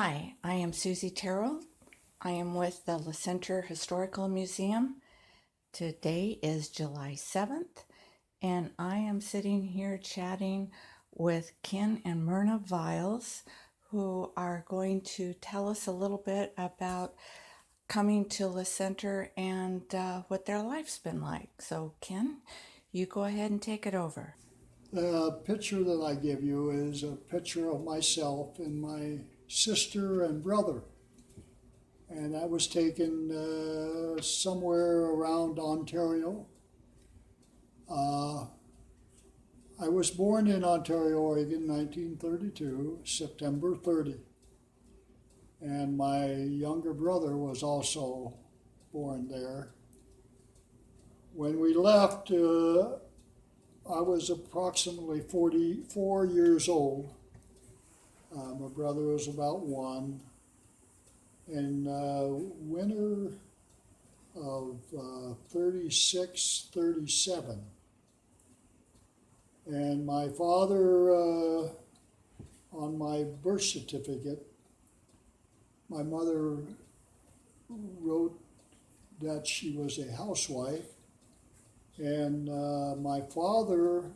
Hi, I am Susie Terrell. I am with the Le Centre Historical Museum. Today is July 7th, and I am sitting here chatting with Ken and Myrna Viles, who are going to tell us a little bit about coming to Le Centre and what their life's been like. So, Ken, you go ahead and take it over. The picture that I give you is a picture of myself and my sister and brother. And that was taken somewhere around Ontario. I was born in Ontario, Oregon, 1932, September 30. And my younger brother was also born there. When we left, I was approximately 44 years old. My brother was about one. In winter of 36, 37. And my father, on my birth certificate, my mother wrote that she was a housewife, and my father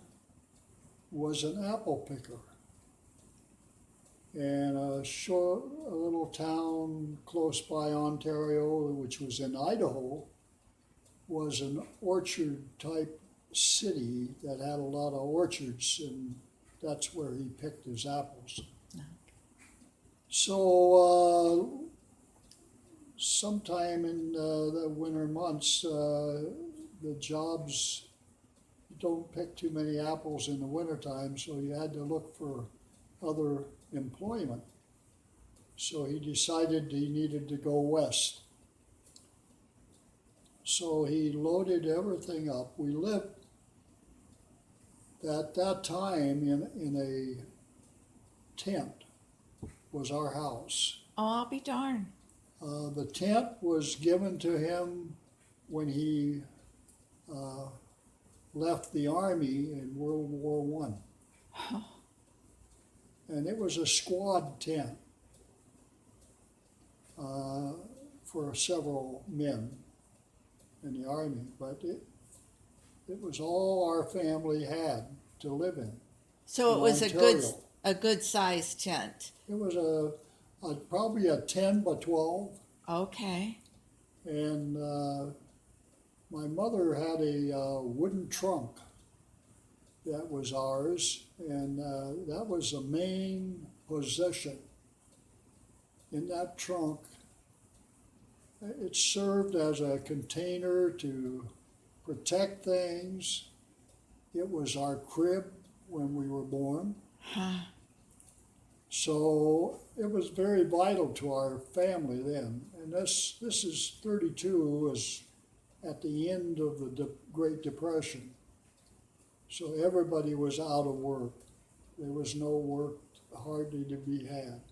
was an apple picker. And a little town close by Ontario, which was in Idaho, was an orchard type city that had a lot of orchards, and that's where he picked his apples. So sometime in the winter months, the jobs, you don't pick too many apples in the wintertime, so you had to look for other employment. So he decided he needed to go west. So he loaded everything up. We lived at that time in a tent, was our house. Oh, I'll be darned. The tent was given to him when he left the Army in World War I. And it was a squad tent for several men in the Army, but it was all our family had to live in. So it was Ontario. a good sized tent. It was probably a 10 by 12. Okay. And my mother had a wooden trunk that was ours, and that was the main possession. In that trunk, it served as a container to protect things. It was our crib when we were born. So it was very vital to our family then. And this is 32, was at the end of the Great Depression. So everybody was out of work. There was no work hardly to be had.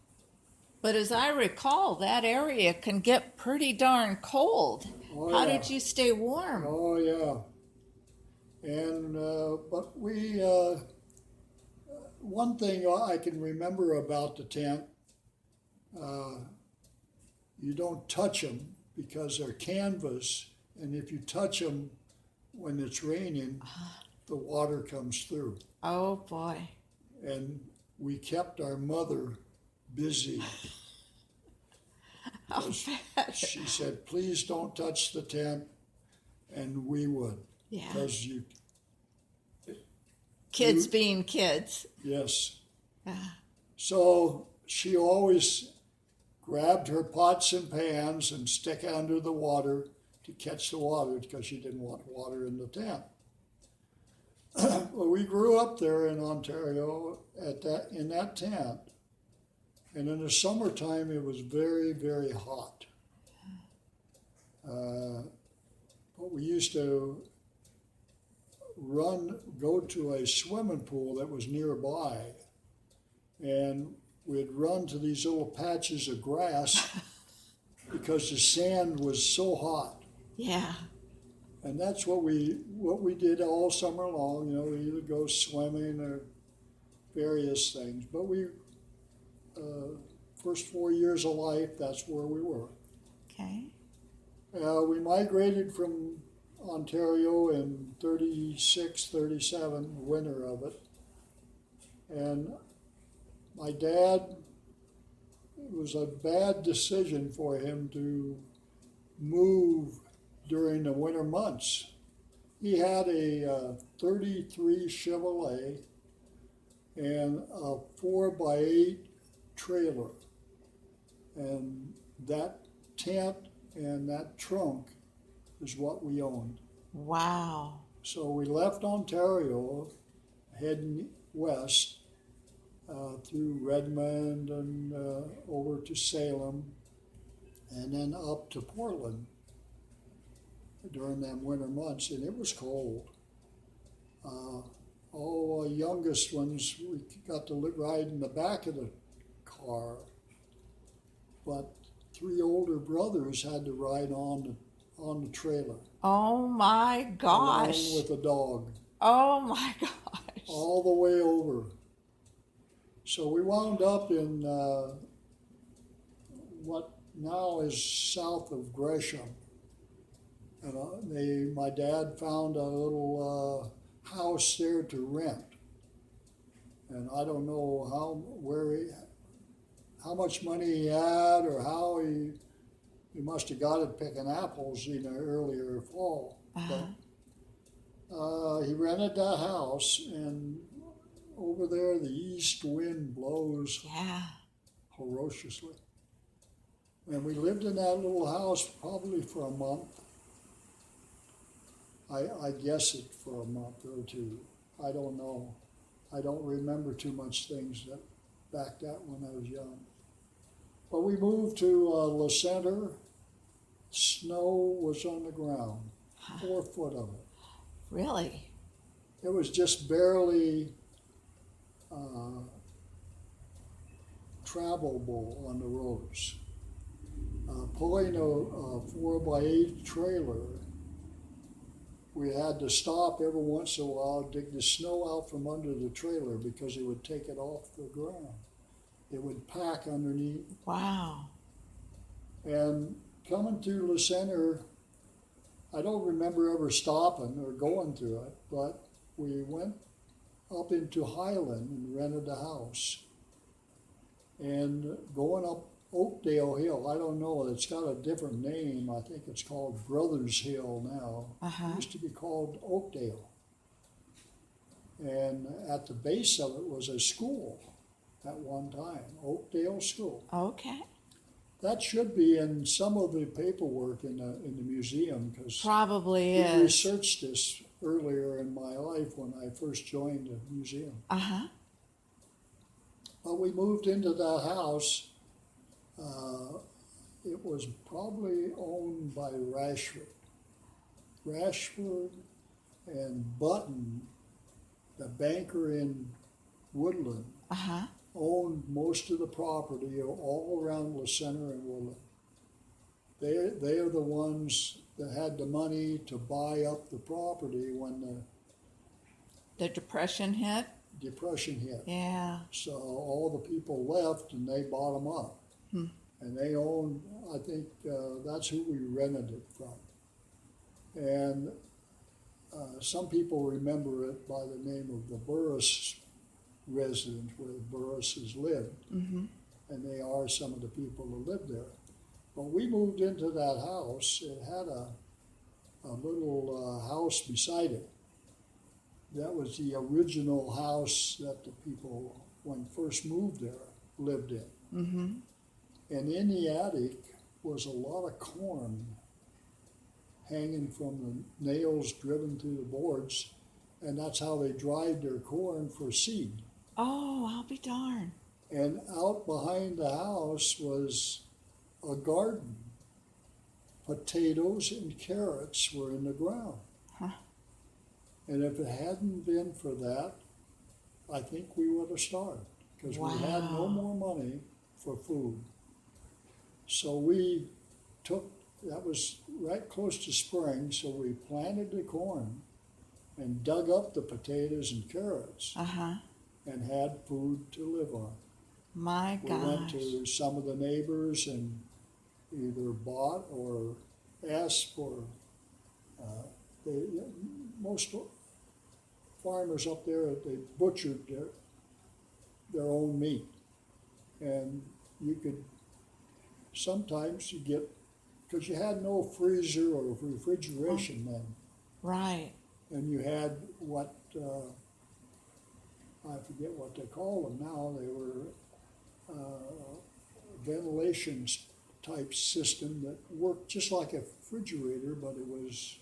But as I recall, that area can get pretty darn cold. Oh, How yeah. did you stay warm? Oh, yeah. And, but we, one thing I can remember about the tent, you don't touch them because they're canvas, and if you touch them when it's raining, the water comes through. Oh boy. And we kept our mother busy. She said, please don't touch the tent, and we would. Yeah. Because Kids being kids. yes. So she always grabbed her pots and pans and stick under the water to catch the water because she didn't want water in the tent. Well, we grew up there in Ontario in that tent, and in the summertime it was very, very hot. But we used to go to a swimming pool that was nearby, and we'd run to these little patches of grass because the sand was so hot. Yeah. And that's what we did all summer long. You know, we either go swimming or various things. But we first 4 years of life, that's where we were. Okay. We migrated from Ontario in 36, 37, the winter of it. And my dad, it was a bad decision for him to move during the winter months. He had a 33 Chevrolet and a 4x8 trailer. And that tent and that trunk is what we owned. Wow. So we left Ontario, heading west through Redmond and over to Salem, and then up to Portland during them winter months, and it was cold. All the youngest ones, we got to ride in the back of the car, but 3 older brothers had to ride on the trailer. Oh my gosh. Along with a dog. Oh my gosh. All the way over. So we wound up in what now is south of Gresham. And my dad found a little house there to rent. And I don't know how much money he had or how he must have got it picking apples in the earlier fall. Uh-huh. But he rented that house, and over there the east wind blows Yeah. ferociously. And we lived in that little house probably for a month. I guess it for a month or two. I don't know. I don't remember too much things back when I was young. But we moved to La Center. Snow was on the ground, 4 foot of it. Really? It was just barely travelable on the roads. Pulling a 4x8 trailer, we had to stop every once in a while, dig the snow out from under the trailer because it would take it off the ground. It would pack underneath. Wow. And coming to La Center, I don't remember ever stopping or going through it, but we went up into Highland and rented a house. And going up Oakdale Hill, I don't know, it's got a different name. I think it's called Brothers Hill now. Uh-huh. It used to be called Oakdale. And at the base of it was a school at one time, Oakdale School. Okay. That should be in some of the paperwork in the museum, because Probably we is. researched this earlier in my life when I first joined the museum. Uh-huh. But we moved into that house. It was probably owned by Rashford. Rashford and Button, the banker in Woodland, Uh-huh. owned most of the property all around La Center and Woodland. They are the ones that had the money to buy up the property when The Depression hit? the Depression hit. Yeah. So all the people left and they bought them up. And they owned, I think that's who we rented it from. And some people remember it by the name of the Burris residence, where the Burrises lived. Mm-hmm. And they are some of the people who lived there. But we moved into that house. It had a little house beside it. That was the original house that the people, when first moved there, lived in. Mm-hmm. And in the attic was a lot of corn hanging from the nails driven through the boards, and that's how they dried their corn for seed. Oh, I'll be darned. And out behind the house was a garden. Potatoes and carrots were in the ground. Huh. And if it hadn't been for that, I think we would have starved, because we had no more money for food. So we that was right close to spring, so we planted the corn and dug up the potatoes and carrots Uh-huh. and had food to live on. My We went gosh. to some of the neighbors and either bought or asked for. Uh, they, most farmers up there, they butchered their own meat, and you could sometimes you get because you had no freezer or refrigeration then, Right. and you had what I forget what they call them now. They were ventilation type system that worked just like a refrigerator, but it was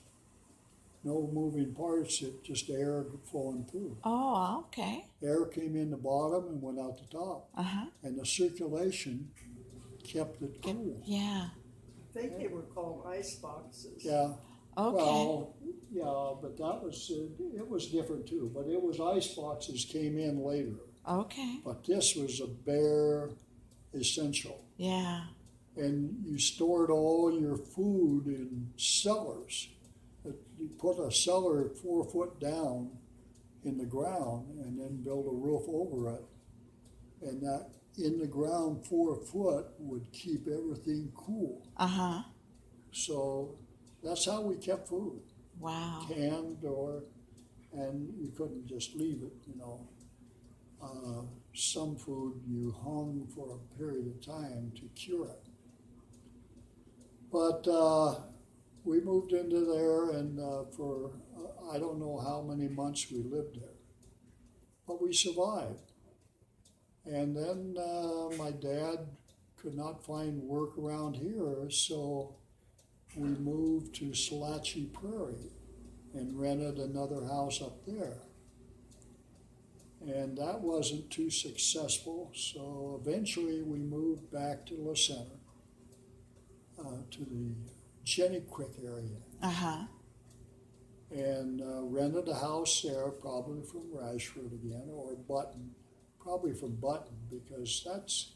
no moving parts. It just air flowing through. Oh, okay. Air came in the bottom and went out the top, Uh-huh. and the circulation kept it cool. Yeah. I think they were called ice boxes. Yeah. Okay. Well, yeah, but that was it was different too. But it was ice boxes came in later. Okay. But this was a bare essential, Yeah. and you stored all your food in cellars. You put a cellar 4 foot down in the ground, and then build a roof over it, and that in the ground 4 foot would keep everything cool. Uh-huh. So that's how we kept food, Wow. canned and you couldn't just leave it, you know. Some food you hung for a period of time to cure it. But we moved into there, and for I don't know how many months we lived there, but we survived. And then my dad could not find work around here, so we moved to Salachi Prairie and rented another house up there. And that wasn't too successful, so eventually we moved back to La Center, to the Jenny Creek area, Uh-huh. and rented a house there, probably from Rashford again, or Button, probably from Button, because that's,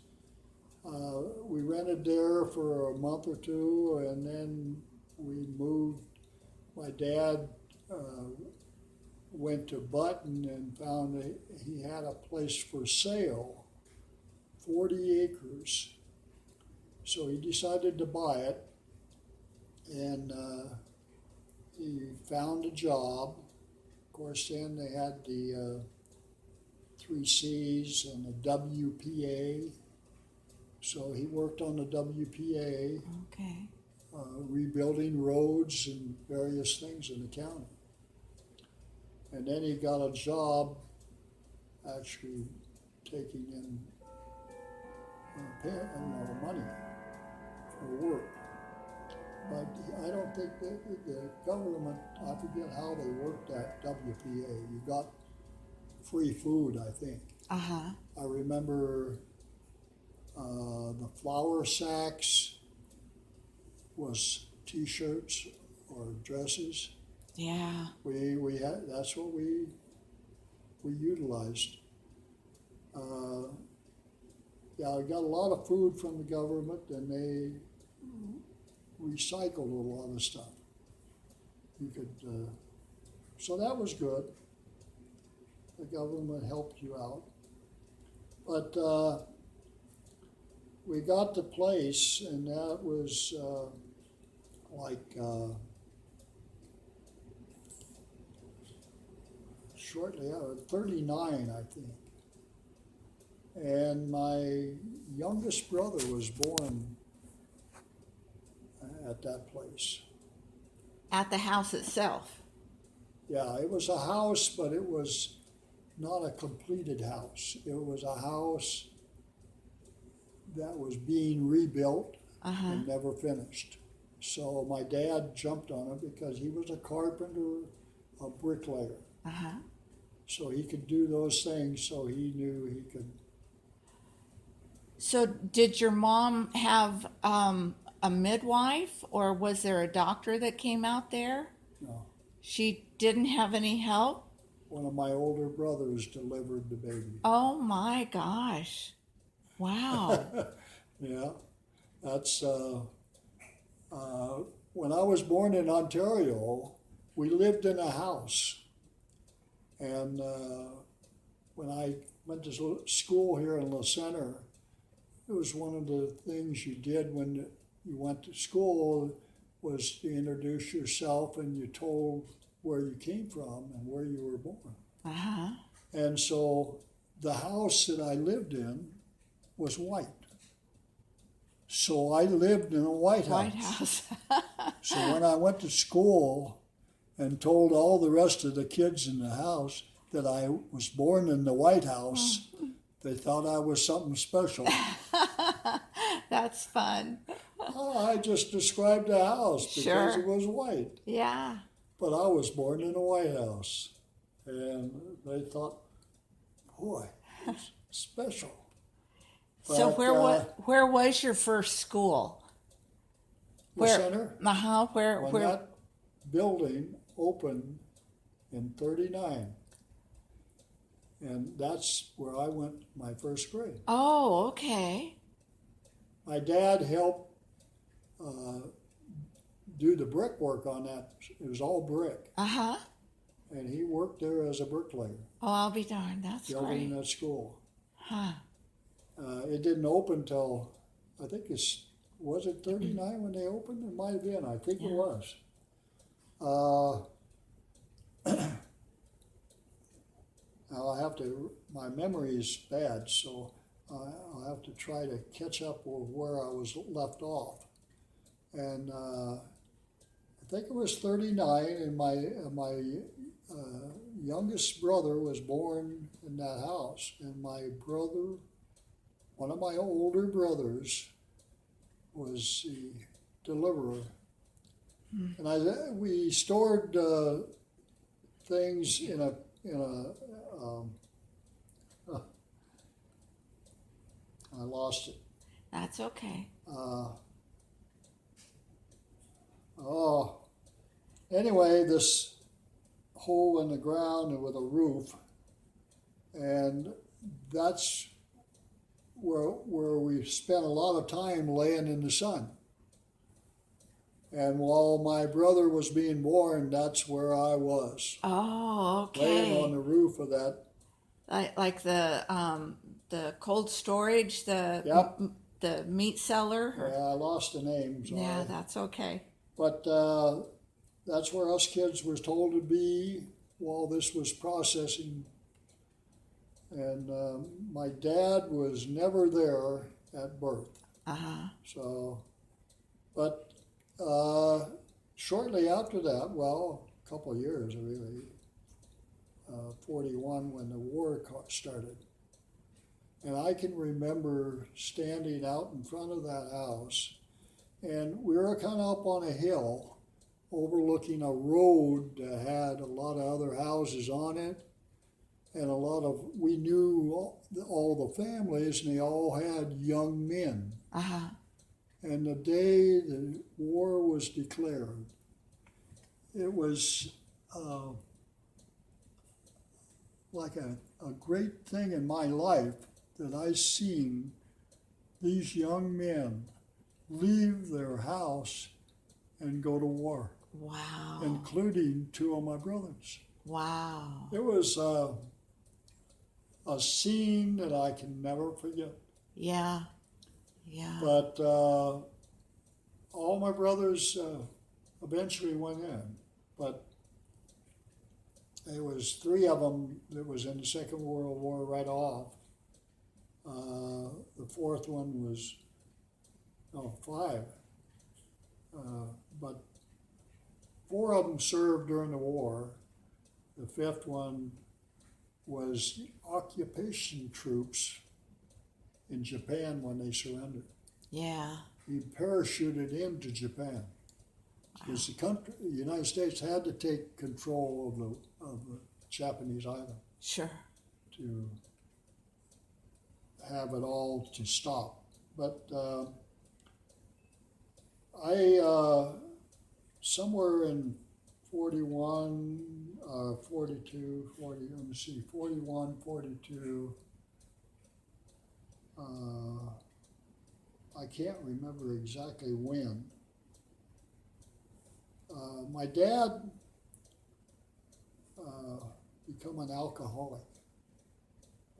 we rented there for a month or two, and then we moved. My dad went to Button and found that he had a place for sale, 40 acres. So he decided to buy it, and he found a job. Of course, then they had the 3Cs and the WPA. So he worked on the WPA, Okay. rebuilding roads and various things in the county. And then he got a job actually taking in money for work. But I don't think that the government, I forget how they worked that WPA. You got free food, I think. Uh-huh. I remember the flour sacks was T-shirts or dresses. Yeah. We had, that's what we utilized. Yeah, I got a lot of food from the government, and they recycled a lot of stuff. You could, so that was good. The government helped you out, but we got the place, and that was shortly out, 39, I think. And my youngest brother was born at that place. At the house itself. Yeah, it was a house, but it was not a completed house. It was a house that was being rebuilt Uh-huh. and never finished. So my dad jumped on it because he was a carpenter, a bricklayer. Uh-huh. So he could do those things, so he knew he could. So did your mom have a midwife, or was there a doctor that came out there? No. She didn't have any help? One of my older brothers delivered the baby. Oh my gosh. Wow. Yeah, that's when I was born in Ontario, we lived in a house, and when I went to school here in La Center, it was one of the things you did when you went to school was to introduce yourself, and you told where you came from and where you were born. Uh-huh. And so the house that I lived in was white. So I lived in a White House. So when I went to school and told all the rest of the kids in the house that I was born in the White House, they thought I was something special. That's fun. I just described the house because Sure. it was white. Yeah. But I was born in a White House. And they thought, boy, he's special. So But, where was your first school? The center, Where when where? that building opened in '39, and that's where I went my first grade. Oh, okay. My dad helped do the brickwork on that. It was all brick, Uh-huh. and he worked there as a bricklayer, Oh, I'll be darned. That's building great. that school. Huh. It didn't open till, I think was it '39 when they opened? It might have been. I think it was. Now I have to, my memory is bad, so I'll have to try to catch up with where I was left off. And I think it was '39, and my youngest brother was born in that house, and my brother, one of my older brothers, was the deliverer. And we stored things in a I lost it. That's okay. Anyway, this hole in the ground with a roof, and that's where we spent a lot of time laying in the sun. And while my brother was being born, that's where I was, Oh, laying on okay. the roof of that. Like the cold storage, Yep. the meat cellar. Yeah, I lost the name, sorry. Yeah, that's okay. But that's where us kids were told to be while this was processing. And my dad was never there at birth. Uh-huh. So, but shortly after that, well, a couple of years really, 41 when the war started. And I can remember standing out in front of that house, and we were kind of up on a hill overlooking a road that had a lot of other houses on it, and we knew all the families, and they all had young men. Uh-huh. And the day the war was declared, it was like a great thing in my life that I seen these young men leave their house and go to war, Wow. including two of my brothers. Wow. It was a scene that I can never forget. Yeah. Yeah. But all my brothers eventually went in, but there was three of them that was in the Second World War right off. The fourth one was, five. But four of them served during the war. The fifth one was occupation troops in Japan when they surrendered. Yeah. He parachuted into Japan because the United States had to take control of the Japanese island Sure. to have it all to stop. But I somewhere in 41, 42, 40, let me see, 41, 42. I can't remember exactly when. My dad became an alcoholic,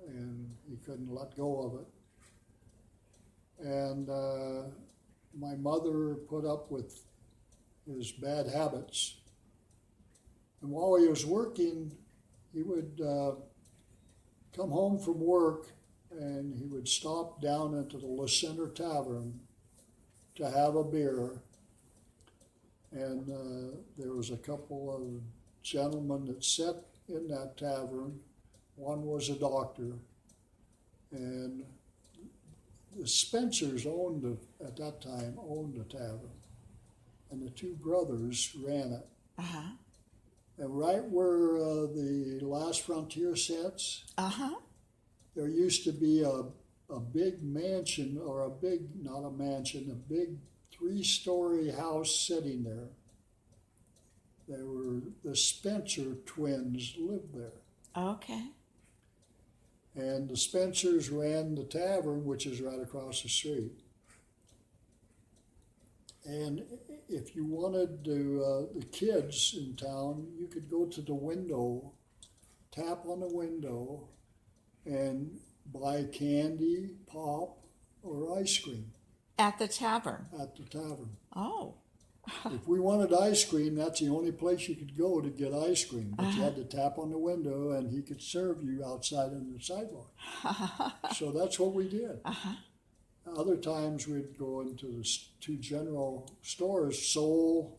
and he couldn't let go of it. And my mother put up with his bad habits. And while he was working, he would come home from work and he would stop down into the La Center Tavern to have a beer. And there was a couple of gentlemen that sat in that tavern. One was a doctor, and the Spencers at that time owned the tavern, and the two brothers ran it. Uh-huh. And right where the Last Frontier sits, Uh-huh. there used to be a big mansion, or not a mansion, a big 3-story house sitting there. The Spencer twins lived there. Okay. And the Spencers ran the tavern, which is right across the street. And if you wanted to, the kids in town, you could go to the window, tap on the window, and buy candy, pop, or ice cream At the tavern. at the tavern. Oh. If we wanted ice cream, that's the only place you could go to get ice cream. But you had to tap on the window, and he could serve you outside on the sidewalk. So that's what we did. Other times we'd go into the two general stores. Soul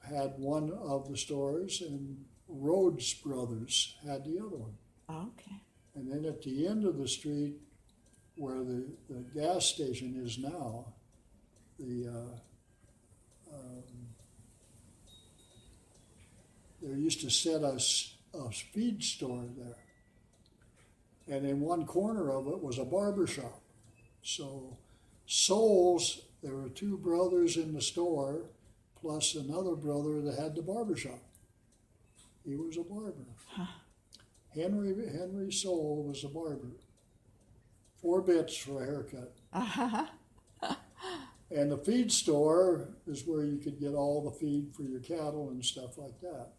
had one of the stores, and Rhodes Brothers had the other one. Okay. And then at the end of the street, where the gas station is now, there used to sit a feed store there. And in one corner of it was a barber shop. So Souls, there were two brothers in the store, plus another brother that had the barber shop. He was a barber. Henry Soul was a barber. 4 bits for a haircut. And the feed store is where you could get all the feed for your cattle and stuff like that.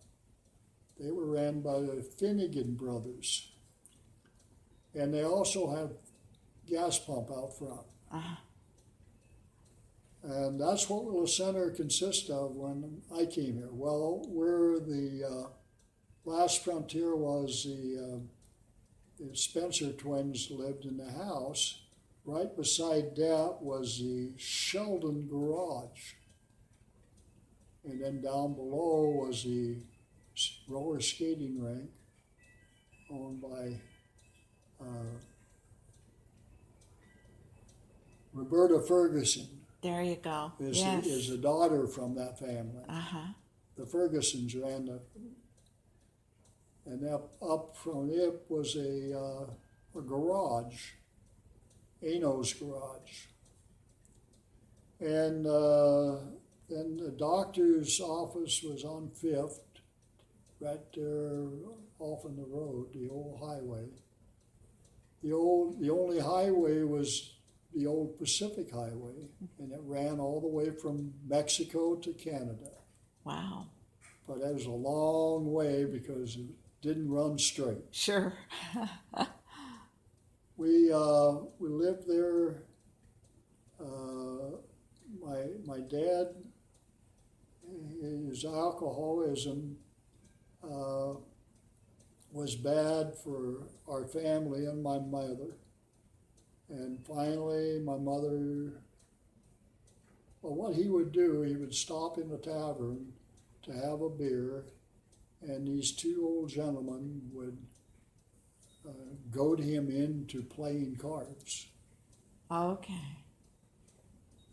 They were ran by the Finnegan brothers. And they also had gas pump out front. And that's what the center consists of when I came here. Well, where the Last Frontier was, the Spencer twins lived in the house. Right beside that was the Sheldon garage. And then down below was the roller skating rink owned by Roberta Ferguson. There you go. Is a daughter from that family. The Fergusons ran the, and up from it was a garage, Ano's garage. And then the doctor's office was on 5th, right there off on the road, the old highway. The only highway was the old Pacific Highway, and it ran all the way from Mexico to Canada. Wow. But that was a long way because it didn't run straight. Sure. We lived there. My dad, his alcoholism was bad for our family and my mother. And finally, my mother, well, what he would do, he would stop in the tavern to have a beer, and these two old gentlemen would goad him into playing cards. Okay.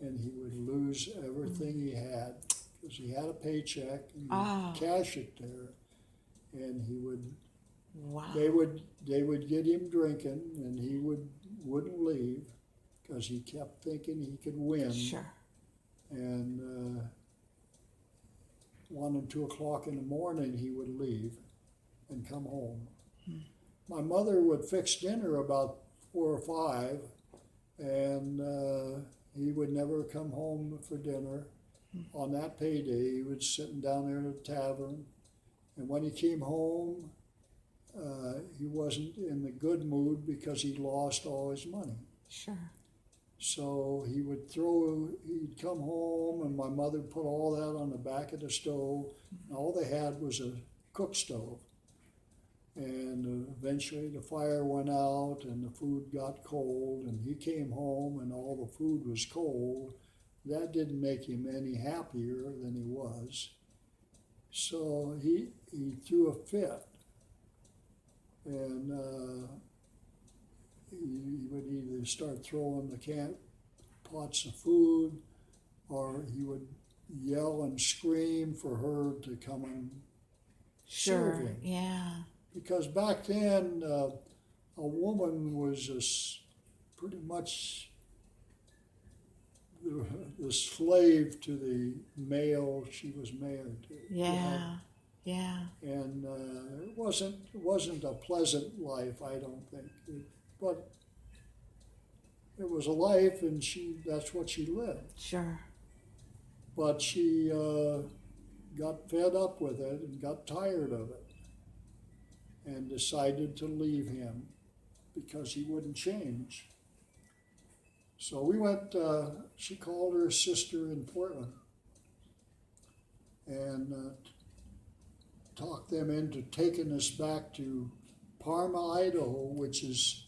And he would lose everything he had, because he had a paycheck, and he Oh. would cash it there, and he would. Wow. They would get him drinking, and he wouldn't leave because he kept thinking he could win. Sure. And 1 and 2 o'clock in the morning, he would leave and come home. My mother would fix dinner about 4 or 5, and he would never come home for dinner. On that payday, he was sitting down there in the tavern, and when he came home, he wasn't in the good mood because he lost all his money. Sure. So he'd come home and my mother put all that on the back of the stove. And all they had was a cook stove. And eventually the fire went out and the food got cold and he came home and all the food was cold. That didn't make him any happier than he was. So he threw a fit. And he would either start throwing the pots of food, or he would yell and scream for her to come and serve Sure. him. Yeah. Because back then, a woman was pretty much the slave to the male she was married to. Yeah. Yeah. And it wasn't a pleasant life, I don't think. But it was a life, and that's what she lived. Sure. But she got fed up with it and got tired of it and decided to leave him because he wouldn't change. So we went, she called her sister in Portland and talked them into taking us back to Parma, Idaho, which is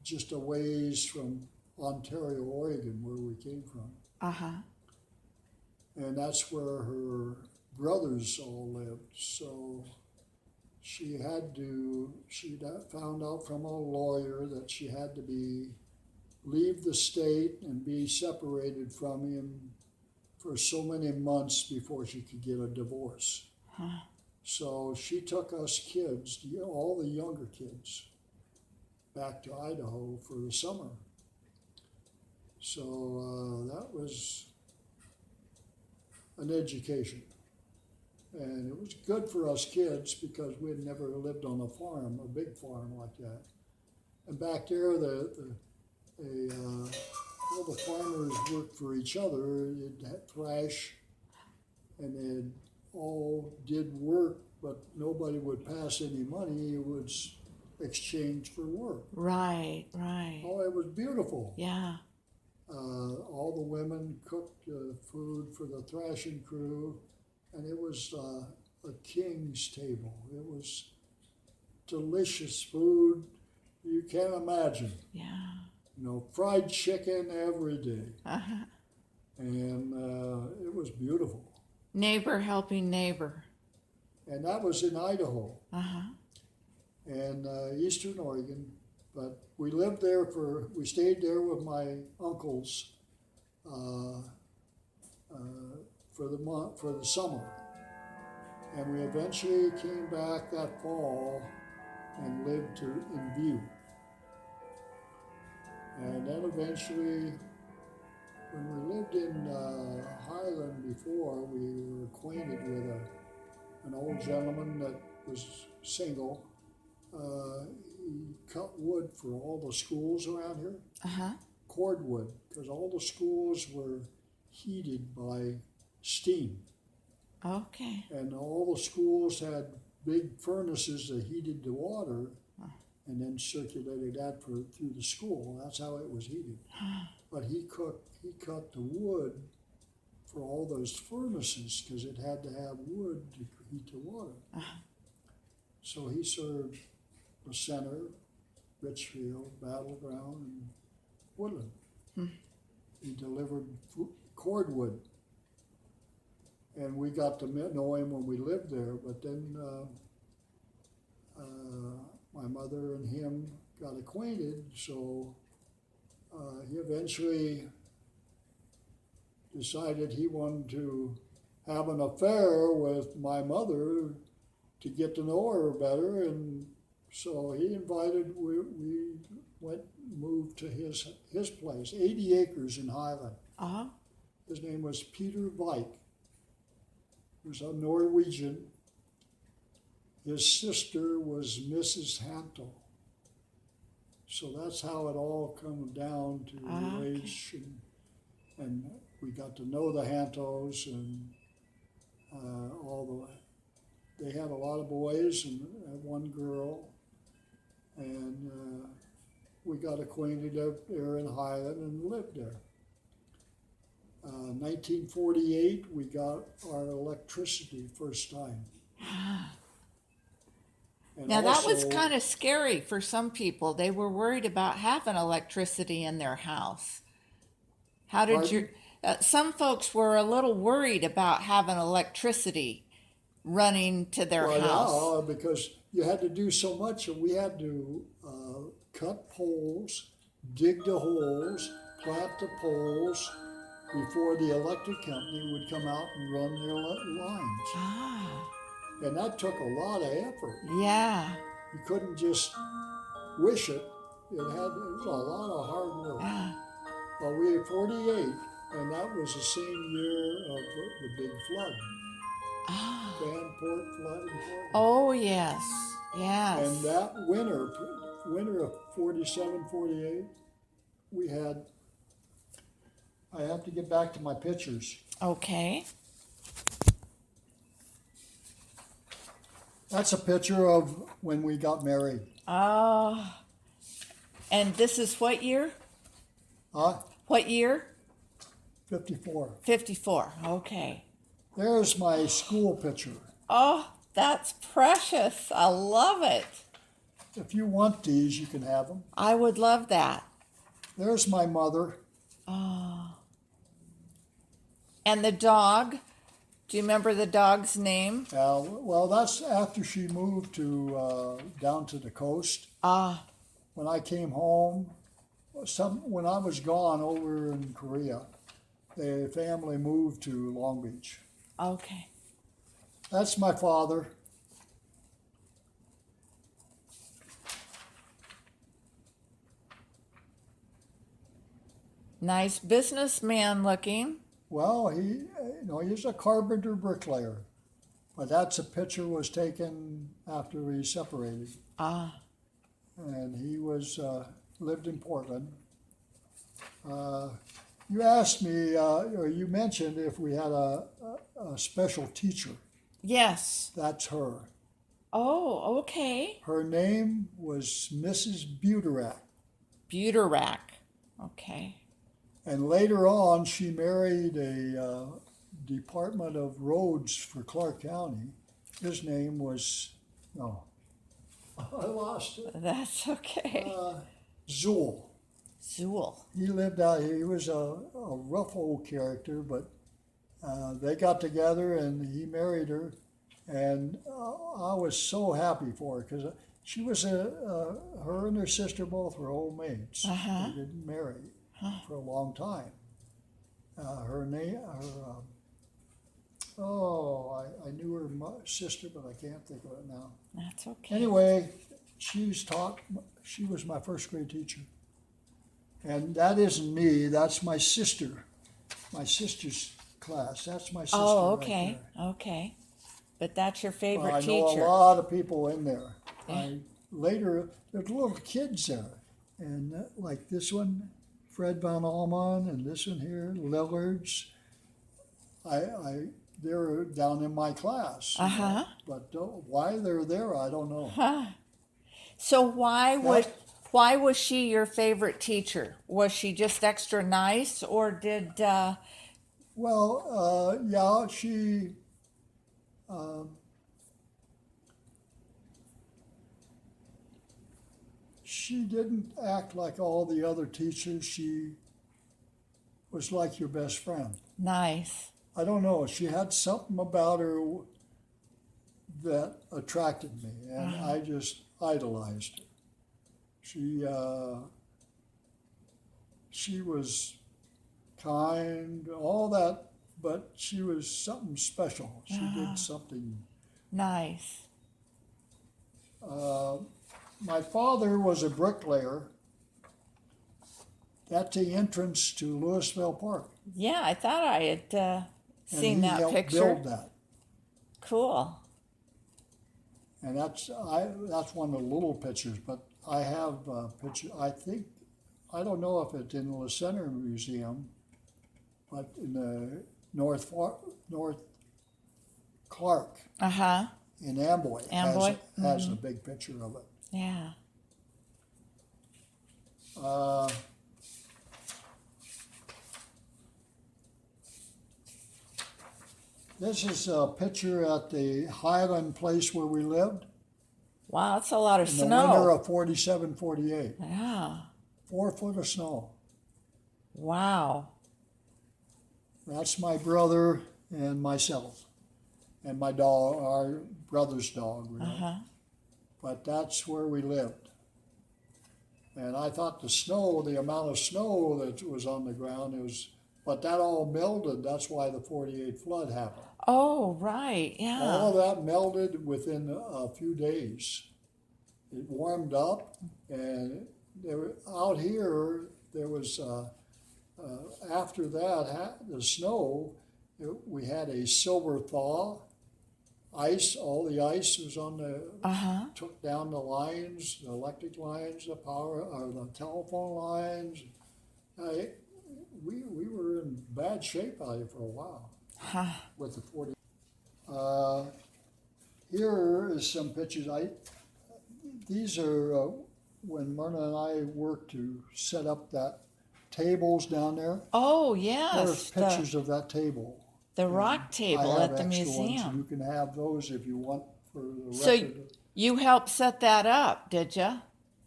just a ways from Ontario, Oregon, where we came from. Uh-huh. And that's where her brothers all lived. So she found out from a lawyer that she had to leave the state and be separated from him for so many months before she could get a divorce. Huh. So she took us kids, all the younger kids, back to Idaho for the summer. So that was an education. And it was good for us kids because we had never lived on a farm, a big farm like that. And back there, all the farmers worked for each other. They'd had thrash, and they all did work, but nobody would pass any money. It was exchanged for work. Right, right. Oh, it was beautiful. Yeah. All the women cooked food for the thrashing crew, and it was a king's table. It was delicious food you can't imagine. Yeah. Fried chicken every day. Uh-huh. And it was beautiful. Neighbor helping neighbor. And that was in Idaho Uh-huh. and Eastern Oregon. But we stayed there with my uncles for the summer. And we eventually came back that fall and lived in View. And then eventually, when we lived in Highland before, we were acquainted with an old gentleman that was single. He cut wood for all the schools around here, Uh-huh. cordwood, because all the schools were heated by steam. Okay. And all the schools had big furnaces that heated the water and then circulated that through the school. That's how it was heated. But he cut the wood for all those furnaces because it had to have wood to heat the water. So he served the center, Richfield, Battleground, and Woodland. He delivered cordwood. And we got to know him when we lived there, but then my mother and him got acquainted, so he eventually decided he wanted to have an affair with my mother to get to know her better, and so he invited, moved to his place, 80 acres in Highland. Uh-huh. His name was Peter Vike. He was a Norwegian. His sister was Mrs. Hantel. So that's how it all come down to relation. And we got to know the Hantels and all they had a lot of boys and one girl, and we got acquainted up there in Highland and lived there. 1948, we got our electricity first time. And Now that was also- kind of scary for some people. They were worried about having electricity in their house. How did Pardon? you? Some folks were a little worried about having electricity running to their Well, house. yeah, because you had to do so much, and we had to cut poles, dig the holes, plant the poles before the electric company would come out and run their lines. Ah, And that took a lot of effort. yeah, You couldn't just wish it. It was a lot of hard work. yeah. Well, we were 48, and that was the same year of the big flood, Ah, Vanport flood in Portland. oh yes, yes. And that winter of 47, 48, we had, I have to get back to my pictures. Okay. That's a picture of when we got married. Oh, and this is what year? What year? 54. 54. Okay. There's my school picture. Oh, that's precious. I love it. If you want these, you can have them. I would love that. There's my mother. Oh. And the dog? Do you remember the dog's name? Well, that's after she moved to down to the coast. Ah, When I came home, when I was gone over in Korea, the family moved to Long Beach. okay. That's my father. Nice businessman looking. Well, he's a carpenter bricklayer, but that's a picture was taken after we separated, Ah, and he was lived in Portland. You asked me, or you mentioned if we had a special teacher. yes. That's her. Oh, okay. Her name was Mrs. Buterak. Buterac. Okay. And later on, she married a Department of Roads for Clark County. His name was, no, I lost it. That's okay. Zool. Zool. He lived out here. He was a rough old character, but they got together and he married her. And I was so happy for her because she was her and her sister both were old maids. Uh-huh. They didn't marry for a long time. Her name, I knew her sister, but I can't think of it now. That's okay. Anyway, she was my first grade teacher. And that isn't me, that's my sister. My sister's class. That's my sister. Oh, right okay. there. Okay. But that's your Well, favorite I know teacher. a lot of people in there. Yeah. Later, there's little kids there. And like this one, Fred Van Alman, and this one here, Lillard's. They're down in my class. Uh-huh. But why they're there, I don't know. Huh. So why was she your favorite teacher? Was she just extra nice, or did Well, yeah, she didn't act like all the other teachers. She was like your best friend. nice? I don't know. She had something about her that attracted me, and I just idolized her. She was kind, all that, but she was something special. She did something. Nice. My father was a bricklayer. That's the entrance to Louisville Park. Yeah, I thought I had And seen he that helped picture. build that. Cool. And that's one of the little pictures, but I have a picture. I don't know if it's in the Center Museum, but in the North Clark, Uh-huh. in Amboy. Amboy? Has a big picture of it. Yeah. This is a picture at the Highland place where we lived Wow, that's a lot of in the winter snow. of 47, 48. Yeah. 4 foot of snow. Wow. That's my brother and myself, and my dog, our brother's dog. Uh-huh. But that's where we lived. And I thought the snow, the amount of snow that was on the ground, but that all melted. That's why the 48 flood happened. Oh, right. Yeah. All of that melted within a few days. It warmed up, and out here, there was, after that, the snow, we had a silver thaw. Ice, all the ice was on took down the lines, the electric lines, the power, or the telephone lines. We were in bad shape out here for a while with the 40. Here is some pictures. These are when Myrna and I worked to set up that tables down there. Oh, There's yes. pictures of that table. The rock table I have at the extra ones, and museum. you can have those if you want for the So record. you helped set that up, did you?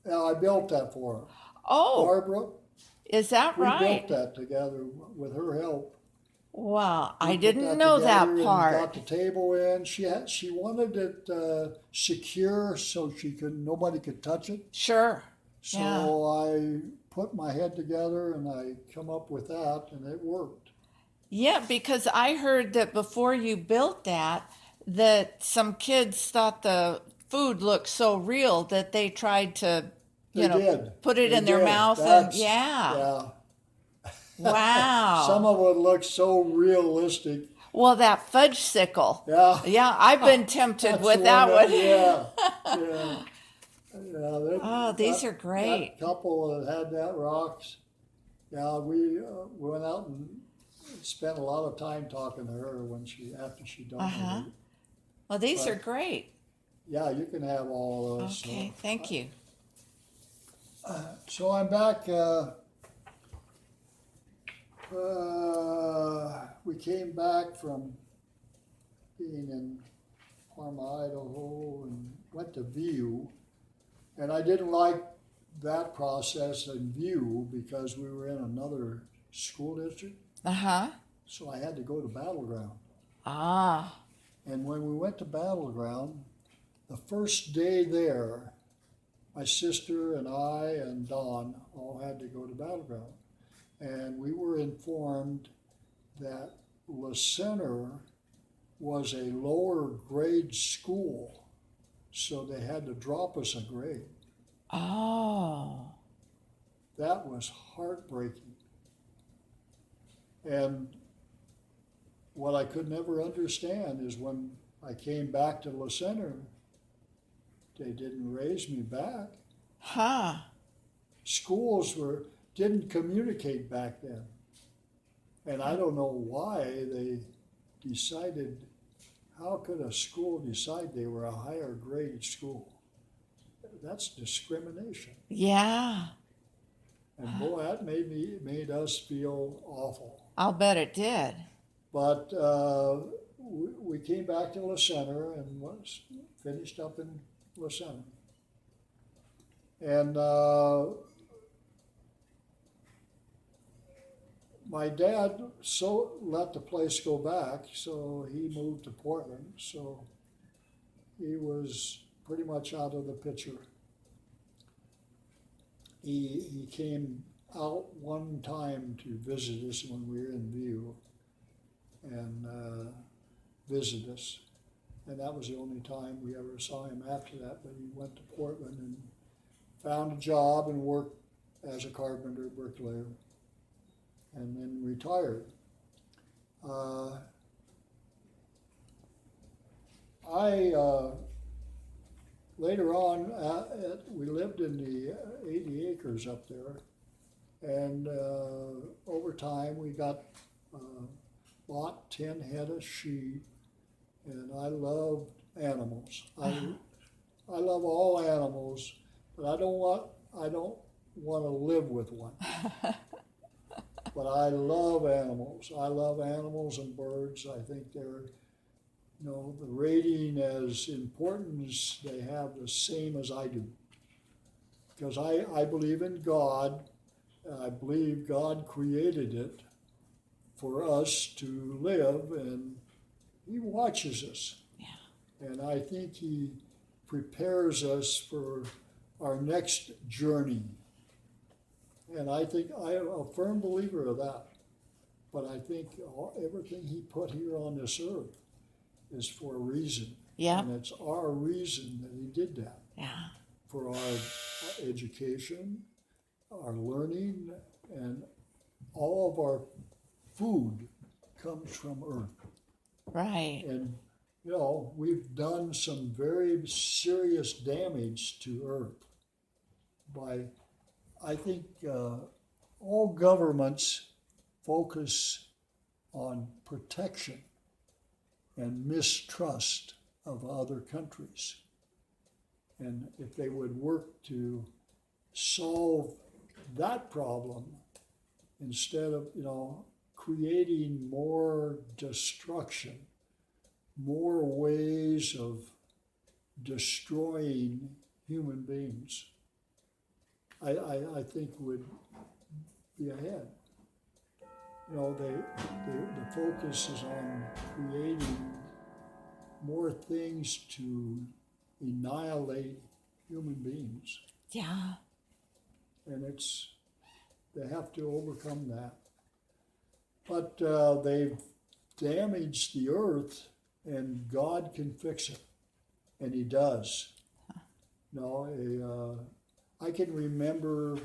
Yeah, I built that for her. Oh, Barbara, is that we right? built that together with her help. Wow, We I put didn't know that together and part. got the table in. She wanted it secure so nobody could touch it. Sure. So Yeah. I put my head together and I come up with that, and it worked. Yeah, because I heard that before you built that some kids thought the food looked so real that they tried to, They did. put it They in their did. mouth That's, yeah. Yeah. Wow. Some of it looked so realistic. Well, that fudge sickle. Yeah. Yeah, I've been tempted That's with the that one. Yeah. Yeah. Yeah, Oh, these are great. That couple that had that rocks. Yeah, we went out and spent a lot of time talking to her after she donated. Well, these But- are great. Yeah, you can have all of those. Okay, thank you. So I'm back. We came back from being in Parma, Idaho, and went to View. And I didn't like that process in View because we were in another school district. Uh-huh. So I had to go to Battleground. Ah. And when we went to Battleground, the first day there, my sister and I and Dawn all had to go to Battleground. And we were informed that La Center was a lower grade school, so they had to drop us a grade. Oh. That was heartbreaking. And what I could never understand is when I came back to La Center, they didn't raise me back. Huh. Schools didn't communicate back then. And I don't know why they decided, how could a school decide they were a higher grade school? That's discrimination. Yeah. And boy, that made us feel awful. I'll bet it did. But we came back to La Center and finished up in La Center. And my dad let the place go back, so he moved to Portland. So he was pretty much out of the picture. He came out one time to visit us when we were in View and visit us. And that was the only time we ever saw him after that. But he went to Portland and found a job and worked as a carpenter, bricklayer, and then retired. Later on, we lived in the 80 acres up there, and over time we bought 10 head of sheep, and I loved animals. I love all animals, but I don't want to live with one. But I love animals. I love animals and birds. I think they're, the rating as important as they have the same as I do. Because I believe in God, and I believe God created it for us to live, and He watches us. Yeah. And I think He prepares us for our next journey. And I think I'm a firm believer of that. But I think everything He put here on this earth is for a reason. Yeah. And it's our reason that He did that. Yeah. For our education, our learning, and all of our food comes from earth. Right. And, we've done some very serious damage to earth by, I think, all governments focus on protection and mistrust of other countries. And if they would work to solve that problem instead of, creating more destruction, more ways of destroying human beings, I think would be ahead. The focus is on creating more things to annihilate human beings. Yeah. And they have to overcome that. But they've damaged the earth, and God can fix it. And He does. I can remember,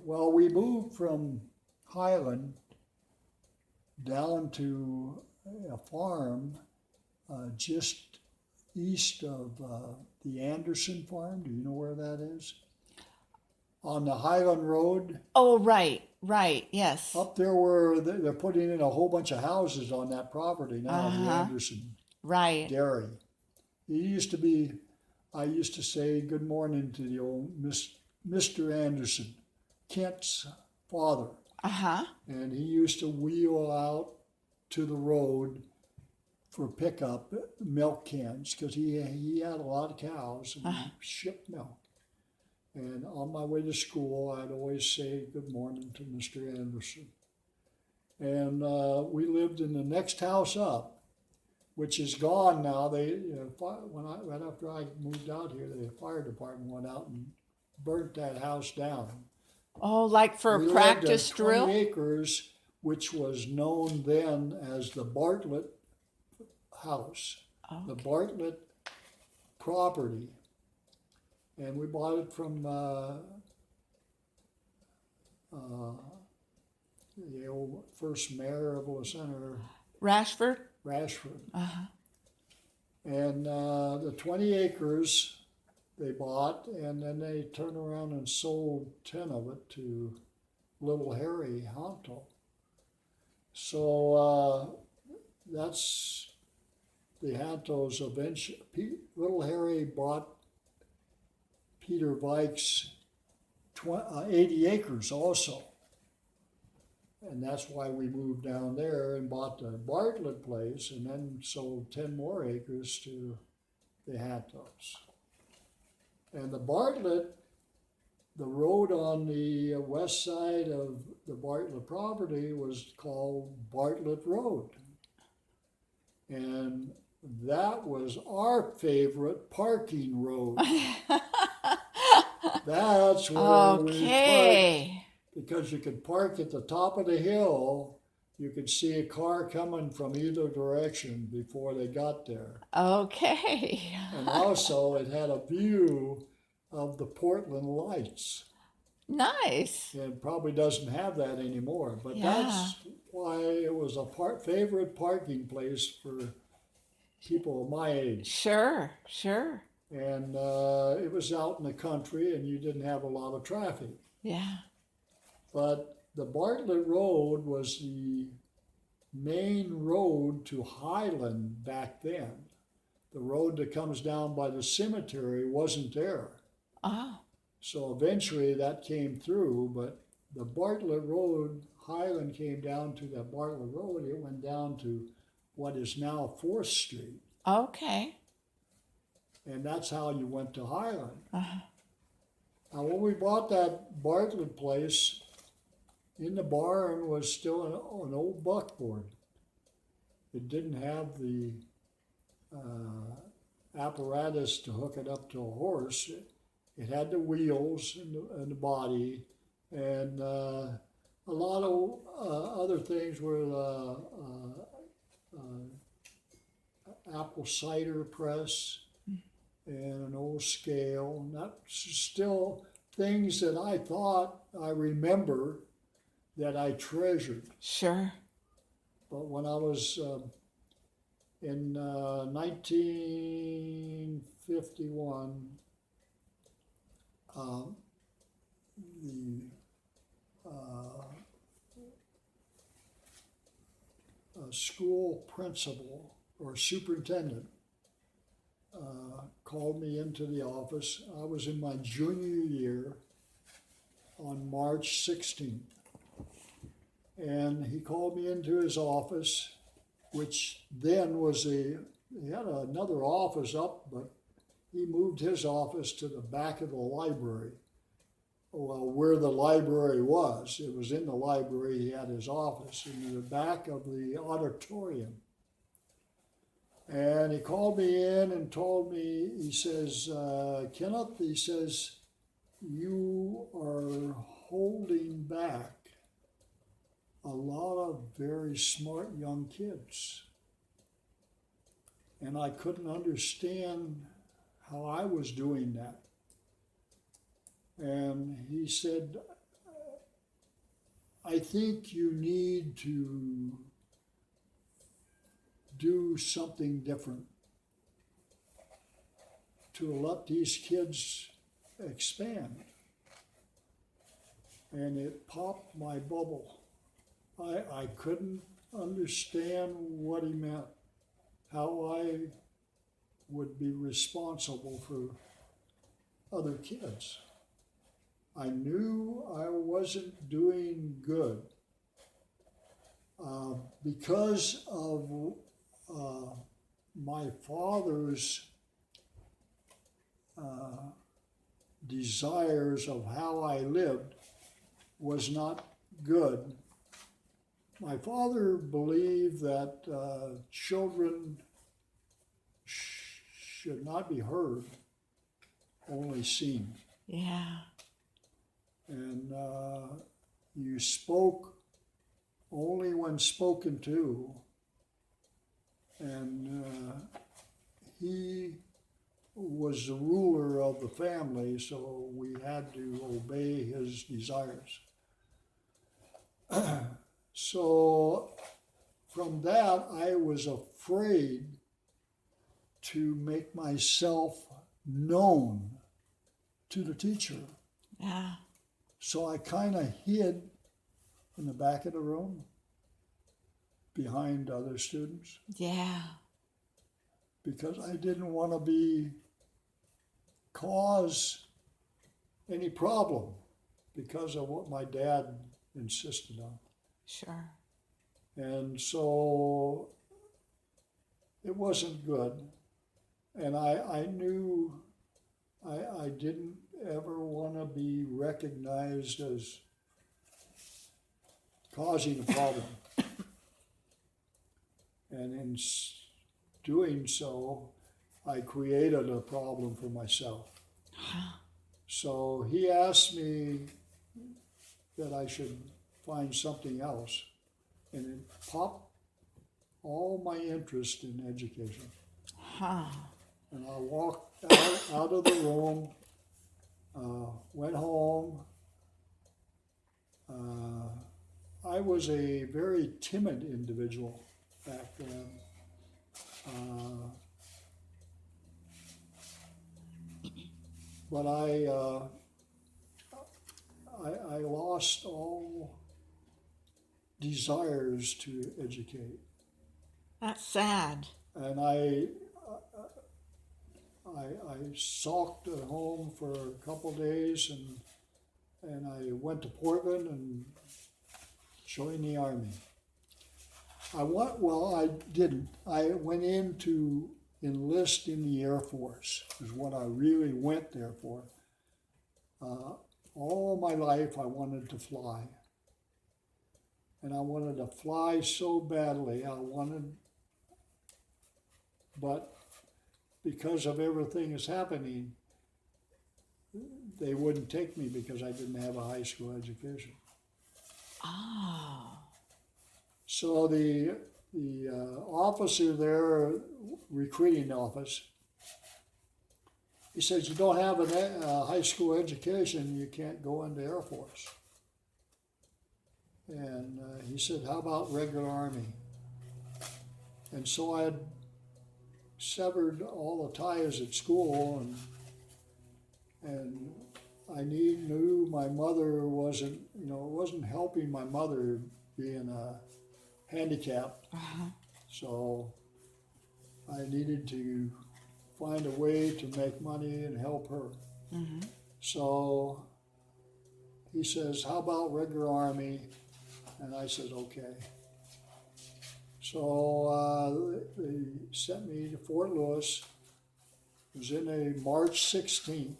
we moved from Highland down to a farm just east of the Anderson farm. Do you know where that is? On the Highland Road. Oh, right, yes. Up there where they're putting in a whole bunch of houses on that property now, the Anderson Right. Dairy. It used to be, I used to say good morning to the old Mr. Anderson, Kent's father. And he used to wheel out to the road for pickup milk cans, because he had a lot of cows and he shipped milk. And on my way to school, I'd always say good morning to Mr. Anderson. And we lived in the next house up, which is gone now. Right after I moved out here, the fire department went out and burnt that house down. Oh, like for We a practice lived on 20 drill? acres, which was known then as the Bartlett house, the Bartlett property. And we bought it from the old first mayor of La Center, Rashford? Rashford. And the 20 acres they bought, and then they turned around and sold 10 of it to Little Harry Honto. So that's the Hontos eventually. Little Harry bought Peter Vikes 80 acres also. And that's why we moved down there and bought the Bartlett place, and then sold 10 more acres to the Hontos. And the Bartlett, the road on the west side of the Bartlett property was called Bartlett Road. And that was our favorite parking road. That's where we parked, because you could park at the top of the hill. You could see a car coming from either direction before they got there. Okay. And also it had a view of the Portland lights. Nice. It probably doesn't have that anymore, but Yeah. that's why it was a favorite parking place for people of my age. Sure. And it was out in the country, and you didn't have a lot of traffic. Yeah. But the Bartlett Road was the main road to Highland back then. the road that comes down by the cemetery wasn't there. Oh, So eventually that came through, but the Bartlett Road, Highland came down to that Bartlett Road. It went down to what is now 4th Street. okay. And that's how you went to Highland. Uh-huh. Now, when we bought that Bartlett place, in the barn was still an old buckboard. It didn't have the apparatus to hook it up to a horse. It had the wheels and the body, and a lot of other things were apple cider press and an old scale. And that's still things that I thought I remember that I treasured. Sure. But when I was in 1951, the school principal or superintendent called me into the office. I was in my junior year on March 16th. And he called me into his office, which then was he had another office up, but he moved his office to the back of the library. Well, where the library was, it was in the library. He had his office in the back of the auditorium. And he called me in and told me, he says, Kenneth, he says, you are holding back a lot of very smart young kids. And I couldn't understand how I was doing that. And he said, I think you need to do something different to let these kids expand. And it popped my bubble. I couldn't understand what he meant, how I would be responsible for other kids. I knew I wasn't doing good because of my father's desires of how I lived was not good. My father believed that children should not be heard, only seen. Yeah. And you spoke only when spoken to. And he was the ruler of the family, so we had to obey his desires. So from that, I was afraid to make myself known to the teacher. Yeah. So I kind of hid in the back of the room behind other students Yeah. because I didn't want to cause any problem because of what my dad insisted on. Sure. And so it wasn't good. And I knew I didn't ever want to be recognized as causing a problem. And in doing so, I created a problem for myself. So he asked me that I should find something else, and it popped all my interest in education. Huh. And I walked out of the room, went home. I was a very timid individual back then. But I lost all desires to educate. That's sad. And I I sulked at home for a couple days, and I went to Portland and joined the Army. I didn't. I went in to enlist in the Air Force, is what I really went there for. All my life I wanted to fly. And I wanted to fly so badly. But because of everything that's happening, they wouldn't take me because I didn't have a high school education. Oh. So the officer there, recruiting office, he says, you don't have a high school education, you can't go into Air Force. And he said, how about regular Army? And so I had severed all the ties at school, and I knew my mother wasn't, wasn't helping my mother being handicapped. So I needed to find a way to make money and help her. So he says, how about regular Army? And I said, okay. So they sent me to Fort Lewis. It was in a March 16th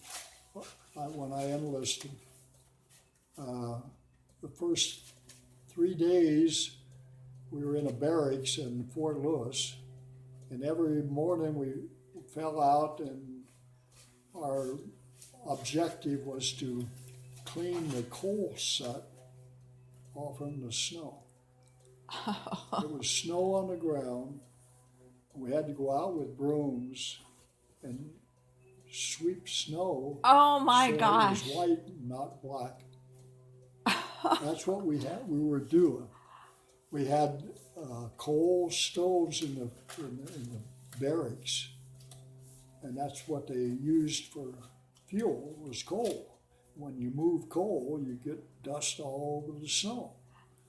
when I enlisted. The first 3 days we were in a barracks in Fort Lewis, and every morning we fell out, and our objective was to clean the coal soot off from the snow. There was snow on the ground. We had to go out with brooms and sweep snow. Oh my so gosh. it was white, not black. That's what we were doing. We had coal stoves in the barracks, and that's what they used for fuel, was coal. When you move coal, you get dust all over the snow.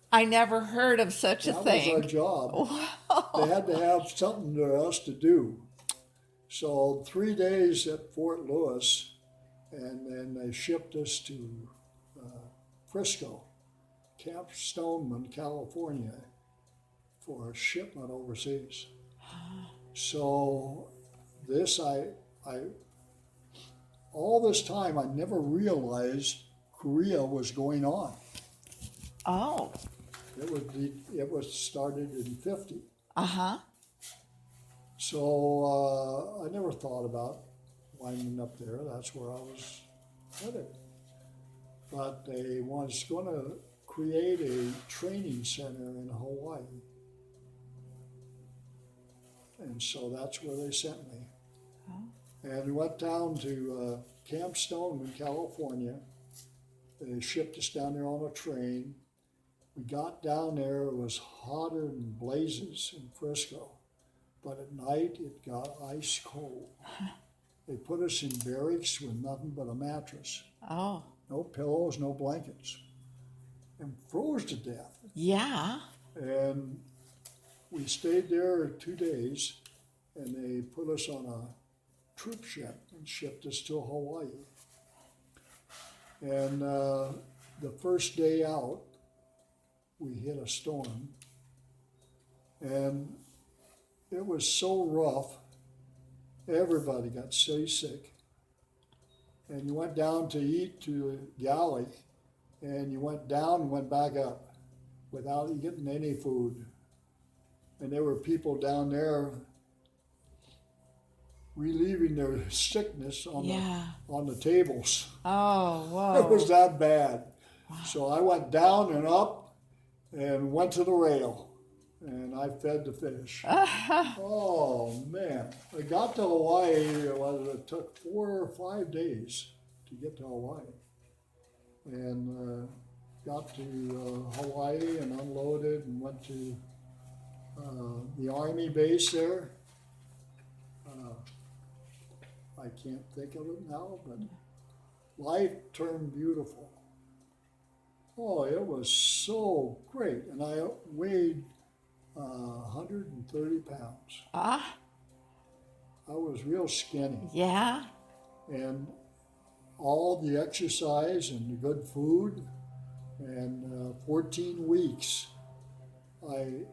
I never heard of such a That thing. was our job. Wow. They had to have something to us to do. So 3 days at Fort Lewis, and then they shipped us to Frisco, Camp Stoneman, California, for a shipment overseas. So this, all this time, I never realized Korea was going on. Oh. It was started in 50. So I never thought about winding up there. That's where I was headed. But they was going to create a training center in Hawaii. And so that's where they sent me. And we went down to Camp Stoneman, California. They shipped us down there on a train. We got down there, it was hotter than blazes in Frisco. But at night, it got ice cold. They put us in barracks with nothing but a mattress. Oh. No pillows, no blankets. And froze to death. Yeah. And we stayed there 2 days, and they put us on a troop ship and shipped us to Hawaii. And the first day out, we hit a storm, and it was so rough, everybody got seasick. And you went down to eat to the galley, and you went down and went back up without getting any food. And there were people down there relieving their sickness on the tables. Oh, whoa. It was that bad. Wow. So I went down and up and went to the rail, and I fed the fish. Oh, man. I got to Hawaii, it took 4 or 5 days to get to Hawaii. And got to Hawaii and unloaded and went to the Army base there. I can't think of it now, but life turned beautiful. Oh, it was so great. And I weighed 130 pounds. I was real skinny. Yeah. And all the exercise and the good food, and 14 weeks, I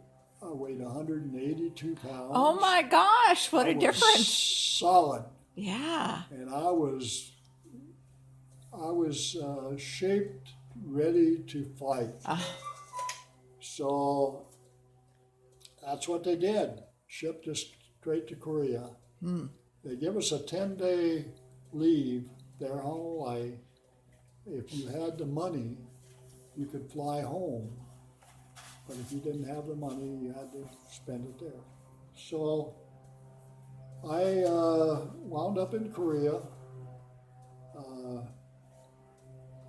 weighed 182 pounds. Oh my gosh, what I a was difference. solid, Yeah. and I was shaped, ready to fight. So that's what they did. Shipped us straight to Korea. They give us a 10-day leave there in Hawaii. If you had the money, you could fly home. But if you didn't have the money, you had to spend it there. So I wound up in Korea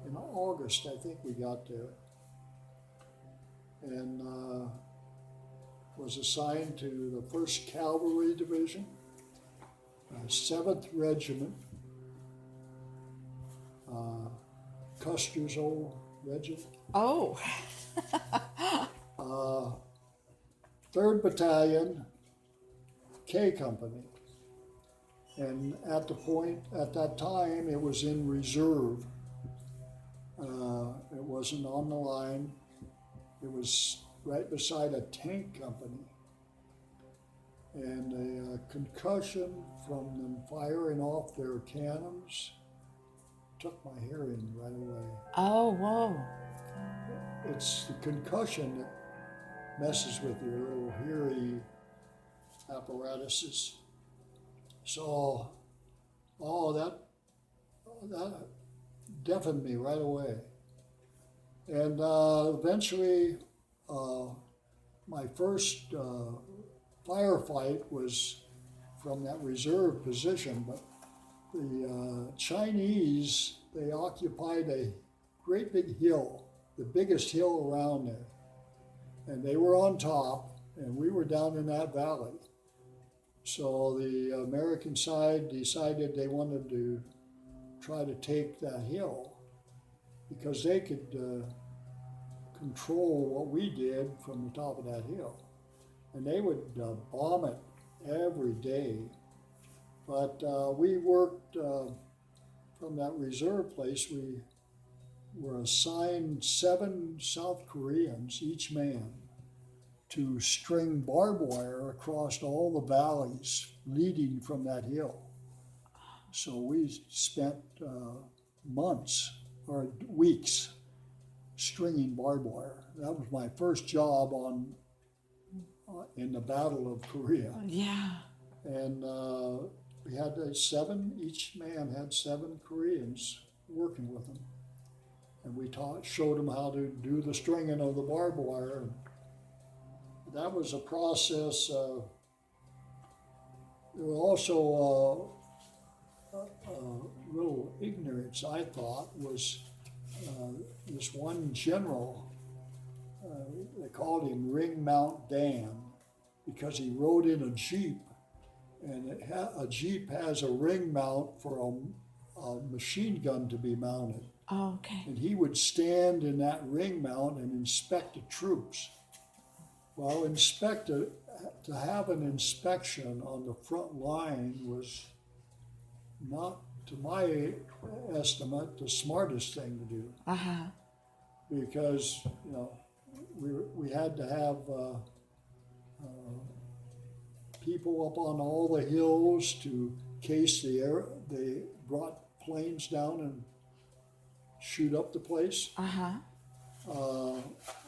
in August, I think we got there, and was assigned to the 1st Cavalry Division, 7th Regiment, Custer's old regiment, Oh. 3rd Battalion, K Company. And at that time, it was in reserve. It wasn't on the line. It was right beside a tank company. And a concussion from them firing off their cannons took my hearing right away. Oh, whoa. It's the concussion that messes with your little hearing apparatuses. So, that deafened me right away. And eventually, my first firefight was from that reserve position, but the Chinese, they occupied a great big hill, the biggest hill around there. And they were on top, and we were down in that valley. So the American side decided they wanted to try to take that hill because they could control what we did from the top of that hill. And they would bomb it every day. But we worked from that reserve place. We were assigned 7 South Koreans, each man, to string barbed wire across all the valleys leading from that hill. So we spent months or weeks stringing barbed wire. That was my first job in the Battle of Korea. Yeah. And we had each man had 7 Koreans working with them. And we showed them how to do the stringing of the barbed wire. And that was a process. There was also a little ignorance, I thought, was this one general, they called him Ring Mount Dan, because he rode in a Jeep, and a Jeep has a ring mount for a machine gun to be mounted. Oh, okay. And he would stand in that ring mount and inspect the troops. Well, to have an inspection on the front line was not, to my estimate, the smartest thing to do. Uh-huh. Because, we had to have people up on all the hills to case the air. They brought planes down and shoot up the place. Uh-huh.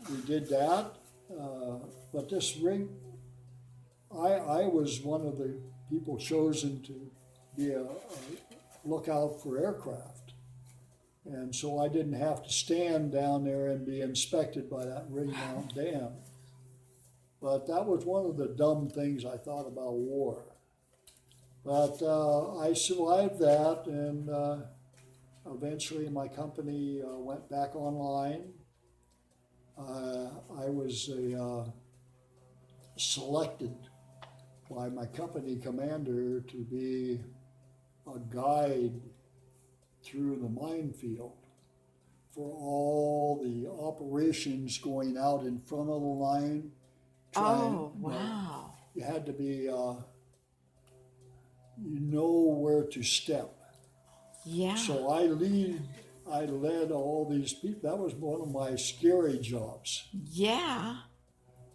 We did that, but this ring, I was one of the people chosen to be a lookout for aircraft. And so I didn't have to stand down there and be inspected by that ring mount dam. But that was one of the dumb things I thought about war. But I survived that, and eventually my company went back online. I was selected by my company commander to be a guide through the minefield for all the operations going out in front of the line. Oh, wow. You had to be you know where to step. Yeah. So I led all these people. That was one of my scary jobs Yeah.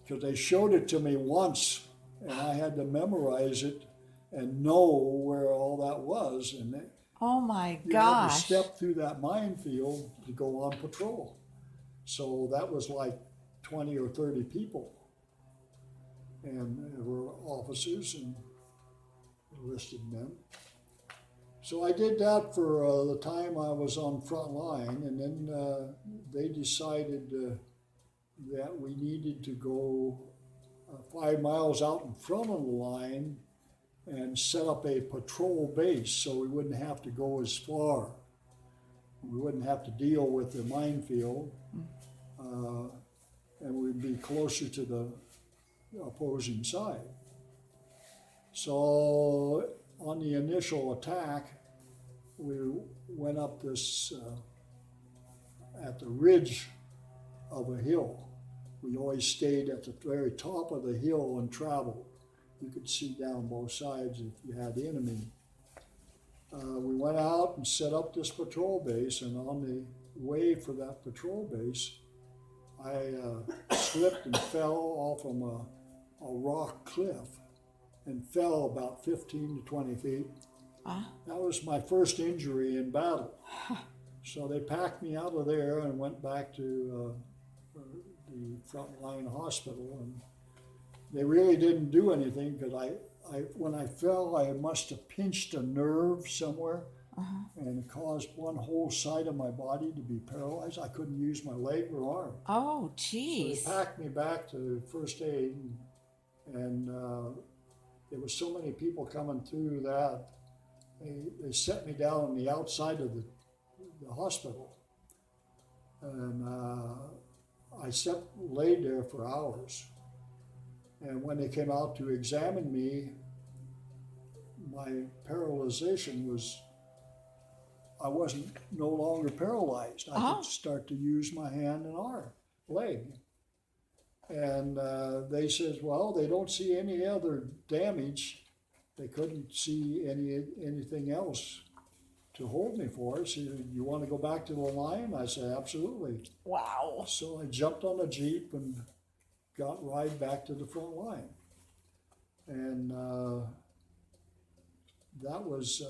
because they showed it to me once, and I had to memorize it and know where all that was. And Oh my you had to gosh. step through that minefield to go on patrol. So that was like 20 or 30 people, and there were officers and enlisted men. So I did that for the time I was on front line, and then they decided that we needed to go 5 miles out in front of the line and set up a patrol base so we wouldn't have to go as far. We wouldn't have to deal with the minefield, and we'd be closer to the opposing side. So on the initial attack, we went up this at the ridge of a hill. We always stayed at the very top of the hill and traveled. You could see down both sides if you had enemy. We went out and set up this patrol base, and on the way for that patrol base, I slipped and fell off from a rock cliff and fell about 15 to 20 feet. That was my first injury in battle. So they packed me out of there and went back to the frontline hospital, and they really didn't do anything because when I fell, I must have pinched a nerve somewhere, and it caused one whole side of my body to be paralyzed. I couldn't use my leg or arm. Oh, So geez. they packed me back to first aid, and there was so many people coming through that they set me down on the outside of the hospital, and I laid there for hours. And when they came out to examine me, my paralyzation I wasn't no longer paralyzed. I could start to use my hand and leg. And they says, well, they don't see any other damage. They couldn't see anything else to hold me for. So you want to go back to the line? I said, absolutely. Wow. So I jumped on a Jeep and got right back to the front line. And that was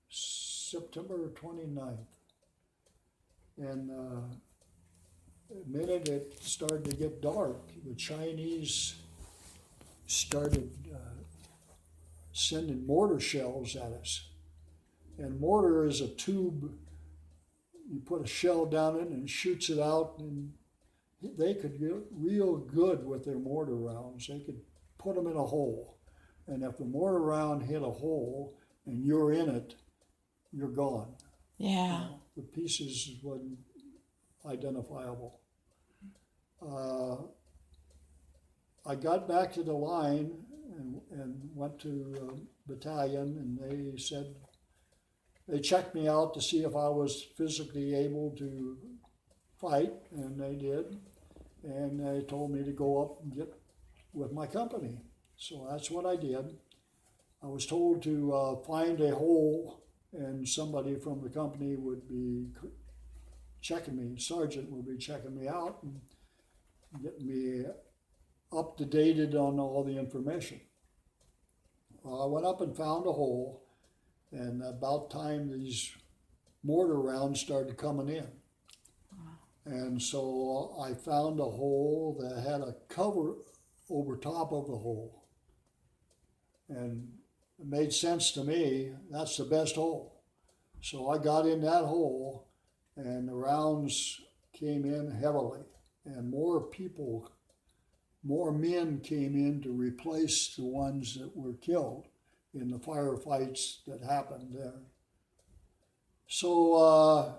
September 29th. And the minute it started to get dark, the Chinese started sending mortar shells at us. And mortar is a tube. You put a shell down it and it shoots it out, and they could get real good with their mortar rounds. They could put them in a hole. And if the mortar round hit a hole and you're in it, you're gone. Yeah. The pieces wasn't identifiable. I got back to the line and went to battalion, and they said, they checked me out to see if I was physically able to fight, and they did. And they told me to go up and get with my company. So that's what I did. I was told to find a hole, and somebody from the company would be checking me, sergeant would be checking me out and getting me up to date on all the information. I went up and found a hole, and about time these mortar rounds started coming in. And so I found a hole that had a cover over top of the hole. And it made sense to me, that's the best hole. So I got in that hole, and the rounds came in heavily, and more men came in to replace the ones that were killed in the firefights that happened there. So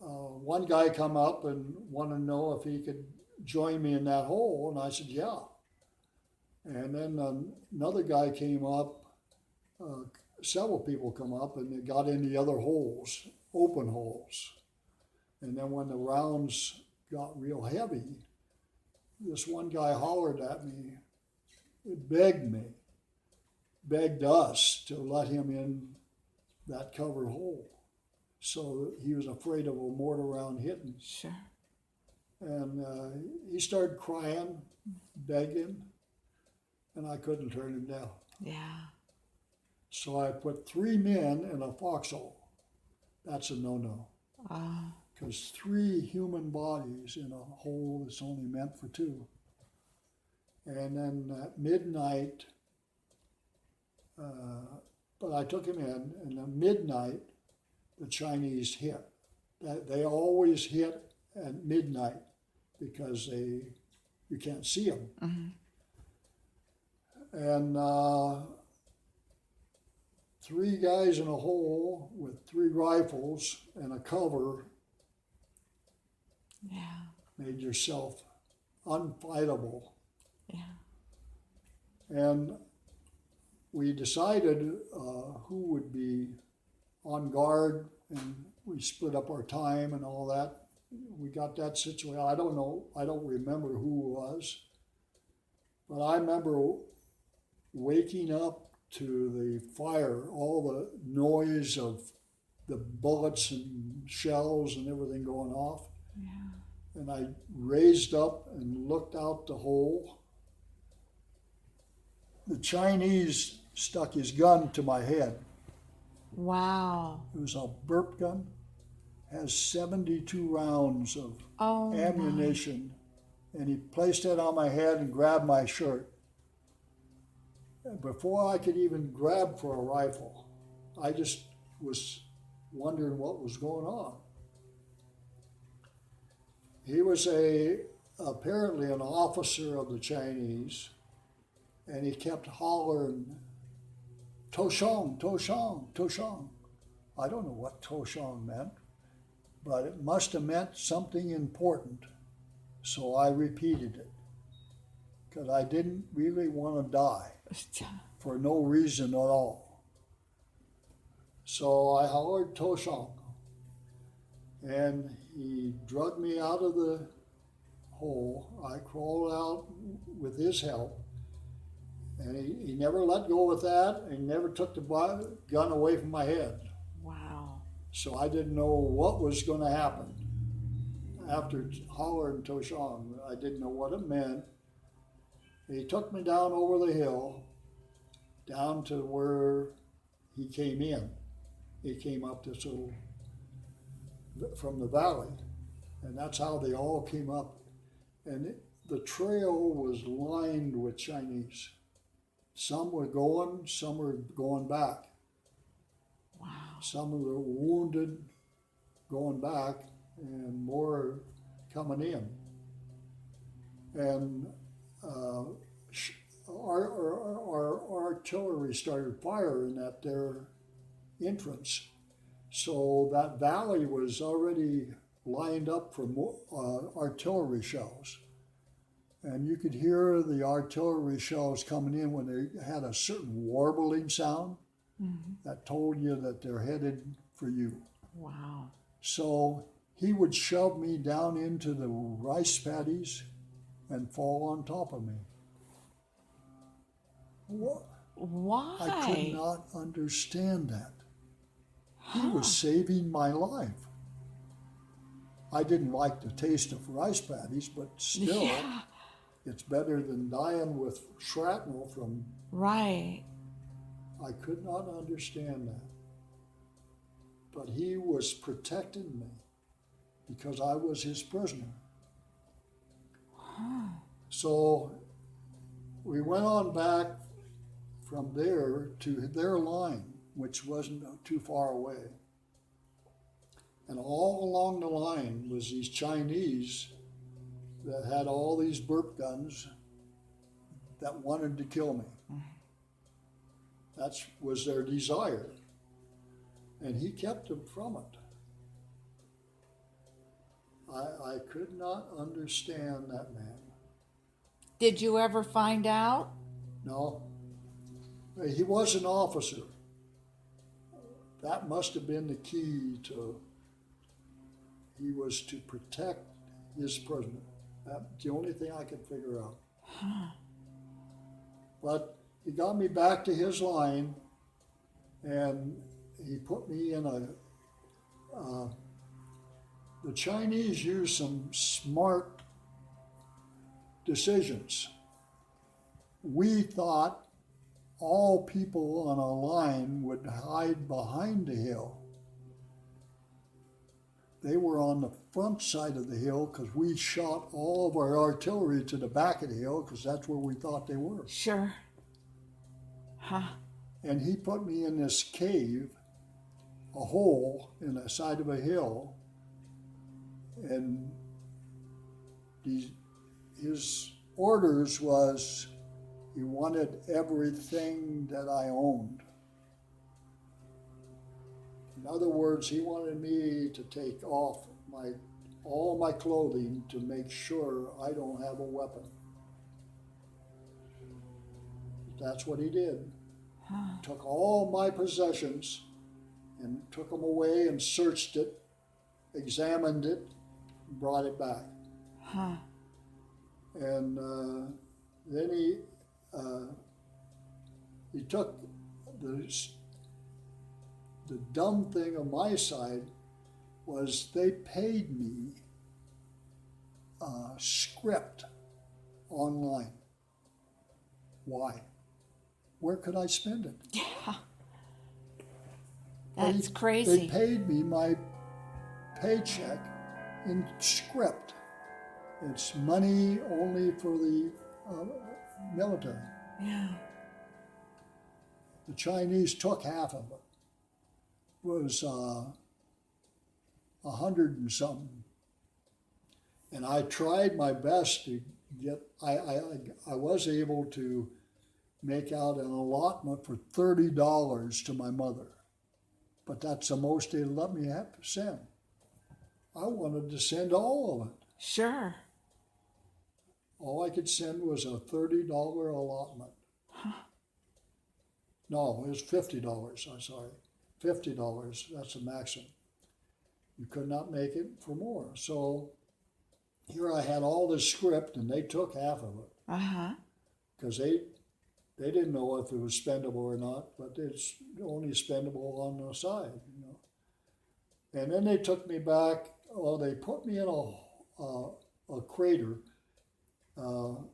one guy come up and wanted to know if he could join me in that hole, and I said, yeah. And then another guy came up, several people come up, and they got in the other holes, open holes. And then when the rounds got real heavy, this one guy hollered at me, begged me, begged us to let him in that cover hole. So he was afraid of a mortar round hitting. Sure. And he started crying, begging, and I couldn't turn him down. Yeah. So I put 3 men in a foxhole. That's a no-no. Oh, Because 3 human bodies in a hole that's only meant for 2. And then at midnight, but I took him in, and at midnight, the Chinese hit. They always hit at midnight because you can't see them. And 3 guys in a hole with 3 rifles and a cover yeah. made yourself unfightable. Yeah. And we decided who would be on guard, and we split up our time and all that. We got that situation. I don't know, I don't remember who it was, but I remember waking up to the fire, all the noise of the bullets and shells and everything going off. Yeah. And I raised up and looked out the hole. The Chinese stuck his gun to my head. Wow. It was a burp gun, has 72 rounds of Oh, ammunition, and he placed it on my head and grabbed my shirt. Before I could even grab for a rifle, I just was wondering what was going on. He was apparently an officer of the Chinese, and he kept hollering, "Toshong, Toshong, Toshong." I don't know what Toshong meant, but it must have meant something important. So I repeated it, because I didn't really want to die for no reason at all. So I hollered Toshong, and he dragged me out of the hole. I crawled out with his help, and he never let go with that, and he never took the gun away from my head. wow. So I didn't know what was going to happen. After hollering Toshong, I didn't know what it meant. He took me down over the hill, down to where he came in. He came up this little, from the valley, and that's how they all came up. And the trail was lined with Chinese. Some were going, some were going back. Wow. Some of the wounded going back, and more coming in. And our artillery started firing at their entrance. So that valley was already lined up for artillery shells. And you could hear the artillery shells coming in when they had a certain warbling sound that told you that they're headed for you. Wow. So he would shove me down into the rice paddies and fall on top of me. What? Why? I could not understand that. He was saving my life. I didn't like the taste of rice paddies, but still, Yeah. it's better than dying with shrapnel from. Right. I could not understand that. But he was protecting me because I was his prisoner. So we went on back from there to their line, which wasn't too far away. And all along the line was these Chinese that had all these burp guns that wanted to kill me. That was their desire. And he kept them from it. I could not understand that man. Did you ever find out? No, he was an officer. That must have been the key to, he was to protect his prisoner. That's the only thing I could figure out. But he got me back to his line, and he put me in the Chinese use some smart decisions. We thought all people on a line would hide behind the hill. They were on the front side of the hill because we shot all of our artillery to the back of the hill because that's where we thought they were. Sure. Huh. And he put me in this cave, a hole in the side of a hill, and his orders was he wanted everything that I owned. In other words, he wanted me to take off all my clothing to make sure I don't have a weapon. That's what he did. Huh. Took all my possessions and took them away and searched it, examined it, and brought it back. Huh. And then he took the dumb thing on my side was they paid me script online. Why? Where could I spend it? Yeah. That's They crazy. paid me my paycheck in script. It's money only for the military. Yeah. The Chinese took half of it. It was 100 and something. And I tried my best to get, I was able to make out an allotment for $30 to my mother. But that's the most they let me have to send. I wanted to send all of it. Sure. All I could send was a $30 allotment. Huh. No, it was $50, I'm sorry. $50, that's the maximum. You could not make it for more. So here I had all this script and they took half of it. Uh-huh. Because they didn't know if it was spendable or not, but it's only spendable on the side, you know. And then they took me back, they put me in a crater. The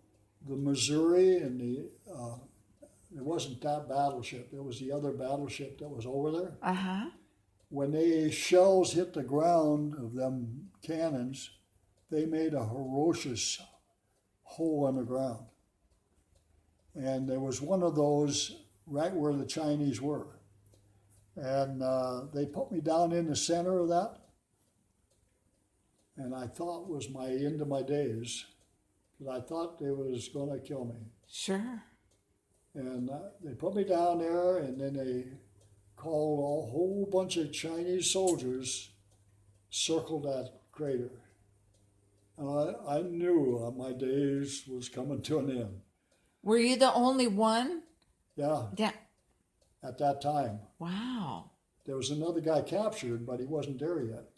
Missouri and it wasn't that battleship, it was the other battleship that was over there. Uh-huh. When the shells hit the ground of them cannons, they made a ferocious hole in the ground. And there was one of those right where the Chinese were. And they put me down in the center of that. And I thought was my end of my days. Because I thought they was going to kill me. Sure. And they put me down there, and then they called a whole bunch of Chinese soldiers, circled that crater. And I knew my days was coming to an end. Were you the only one? Yeah, Yeah. at that time. Wow. There was another guy captured, but he wasn't there yet.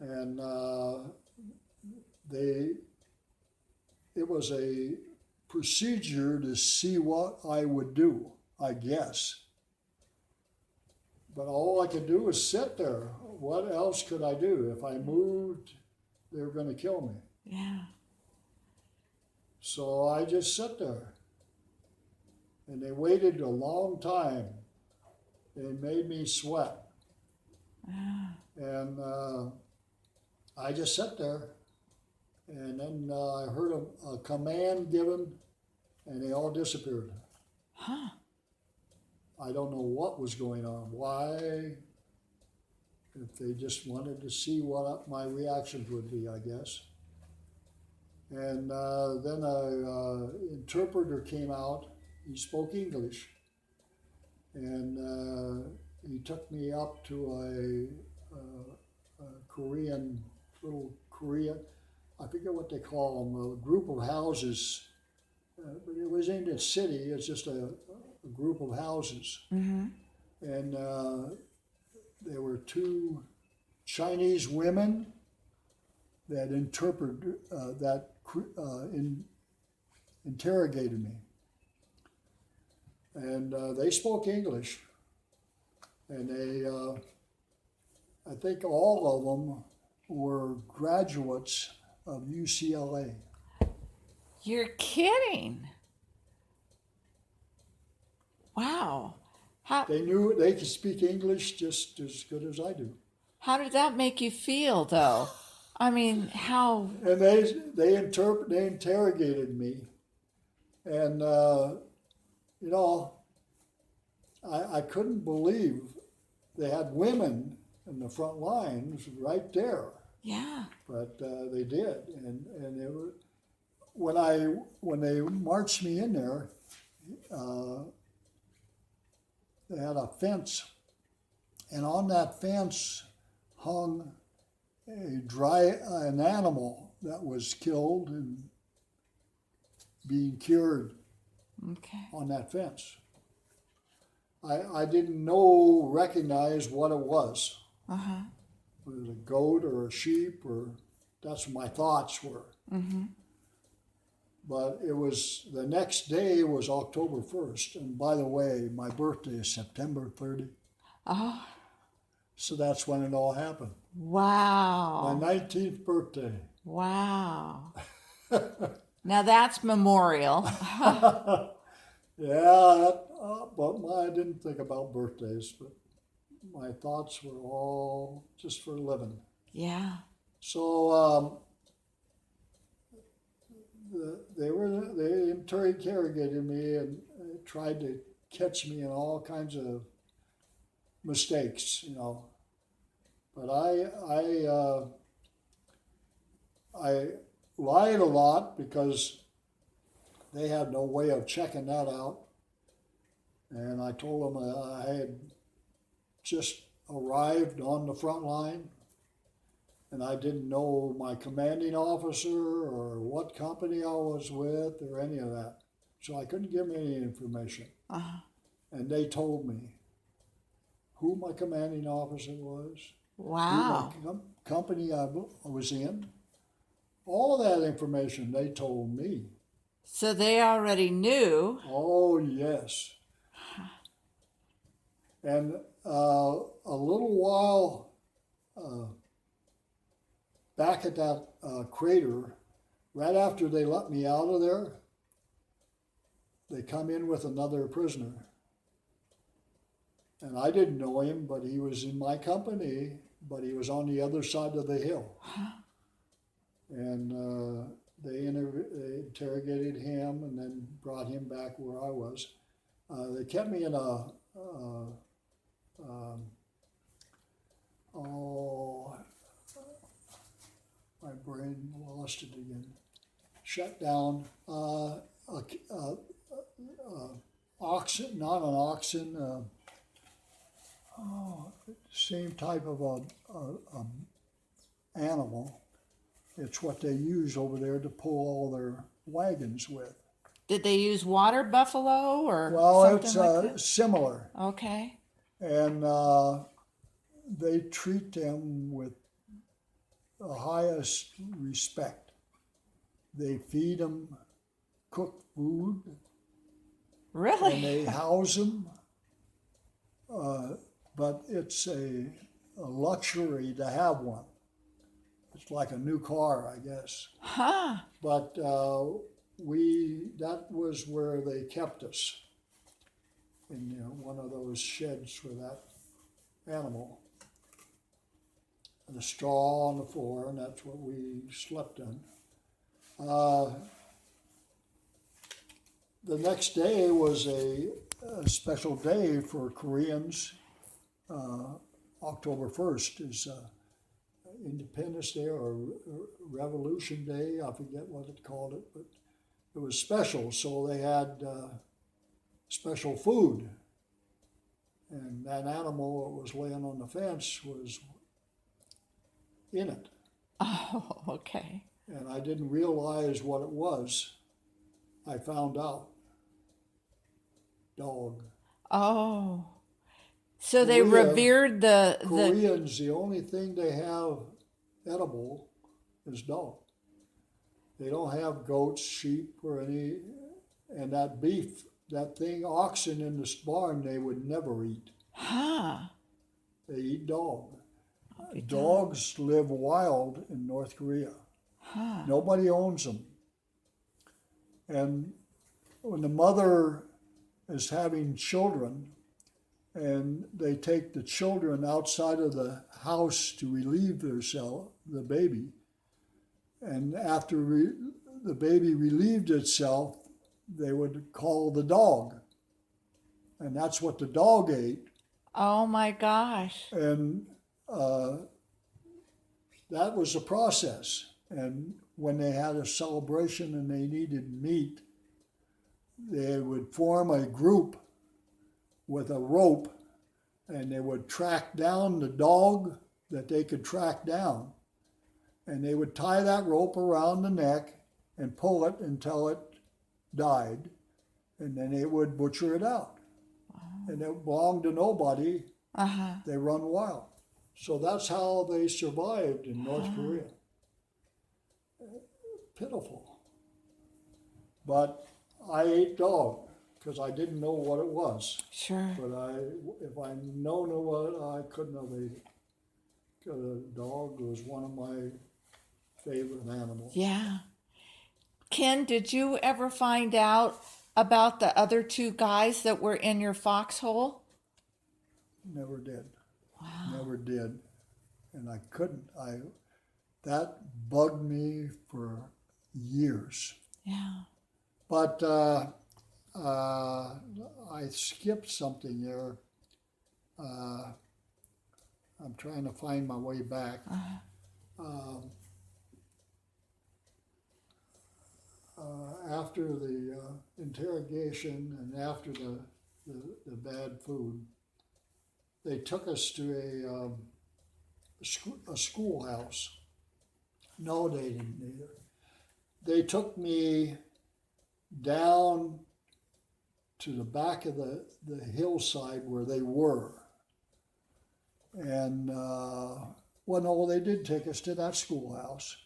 And it was a procedure to see what I would do, I guess. But all I could do was sit there. What else could I do? If I moved, they were going to kill me. Yeah. So I just sat there. And they waited a long time. They made me sweat. And I just sat there. And then I heard a command given, and they all disappeared. Huh. I don't know what was going on. Why? If they just wanted to see what my reactions would be, I guess. And then an interpreter came out. He spoke English. And he took me up to a Korean, I forget what they call them, a group of houses. But it was in the city, it's just a group of houses. Mm-hmm. And there were two Chinese women that interrogated me. and they spoke English, and they, I think all of them were graduates of UCLA. You're kidding. Wow. How They knew they could speak English just as good as I do. how did that make you feel though? I mean, how And they interrogated me, and you know, I couldn't believe they had women in the front lines right there, yeah. but they did, and it was, when they marched me in there, they had a fence, and on that fence hung an animal that was killed and being cured Okay. on that fence. I didn't recognize what it was. Uh-huh. Was it a goat or a sheep, or that's what my thoughts were. Mm-hmm. But it was, the next day was October 1st. And by the way, my birthday is September 30. Oh, So that's when it all happened. wow. My 19th birthday. Wow. Now that's memorial. Yeah, but I didn't think about birthdays, but my thoughts were all just for a living. Yeah. So they interrogated me and tried to catch me in all kinds of mistakes, you know. But I lied a lot because they had no way of checking that out. And I told them I had just arrived on the front line, and I didn't know my commanding officer or what company I was with or any of that. So I couldn't give them any information. Uh-huh. And they told me who my commanding officer was, Wow. who my company I was in. All of that information they told me. So they already knew. Oh, yes. And a little while back at that crater, right after they let me out of there, they come in with another prisoner. And I didn't know him, but he was in my company, but he was on the other side of the hill. And they interrogated him and then brought him back where I was. They kept me in a, my brain lost it again. Shut down. Oxen, not an oxen. Same type of a animal. It's what they use over there to pull all their wagons with. Did they use water buffalo or Well, something it's like that? similar, Okay. and they treat them with the highest respect. They feed them cooked food, and Really? they house them. But it's a luxury to have one. It's like a new car, I guess. Huh. But that was where they kept us, in one of those sheds for that animal. And the straw on the floor, and that's what we slept in. The next day was a special day for Koreans. October 1st is Independence Day or Revolution Day. I forget what it called it, but it was special. So they had special food. And that animal that was laying on the fence was in it. Oh, okay. And I didn't realize what it was. I found out. Dog. Oh. So they Korea- revered the Koreans, the only thing they have edible is dog. They don't have goats, sheep, or any, and that beef that thing, oxen in this barn, they would never eat. Huh. They eat dog. Oh, Dogs live wild in North Korea. Huh. Nobody owns them. And when the mother is having children and they take the children outside of the house to relieve themselves, the baby, and after the baby relieved itself, they would call the dog. And that's what the dog ate. Oh my gosh. And that was the process. And when they had a celebration and they needed meat, they would form a group with a rope and they would track down the dog that they could track down. And they would tie that rope around the neck and pull it until it died. And then they would butcher it out. Wow. And it belonged to nobody. Uh-huh. They run wild. So that's how they survived in North Korea. Pitiful. But I ate dog because I didn't know what it was. Sure. But if I known what, I couldn't have ate it. Because a dog was one of my favorite animals. Yeah. Ken, did you ever find out about the other two guys that were in your foxhole? Never did. Wow. Never did. And I couldn't. That bugged me for years. Yeah. But I skipped something there. I'm trying to find my way back. After the interrogation and after the bad food, they took us to a schoolhouse. No, they didn't either. They took me down to the back of the hillside where they were. And, well, no, they did take us to that schoolhouse.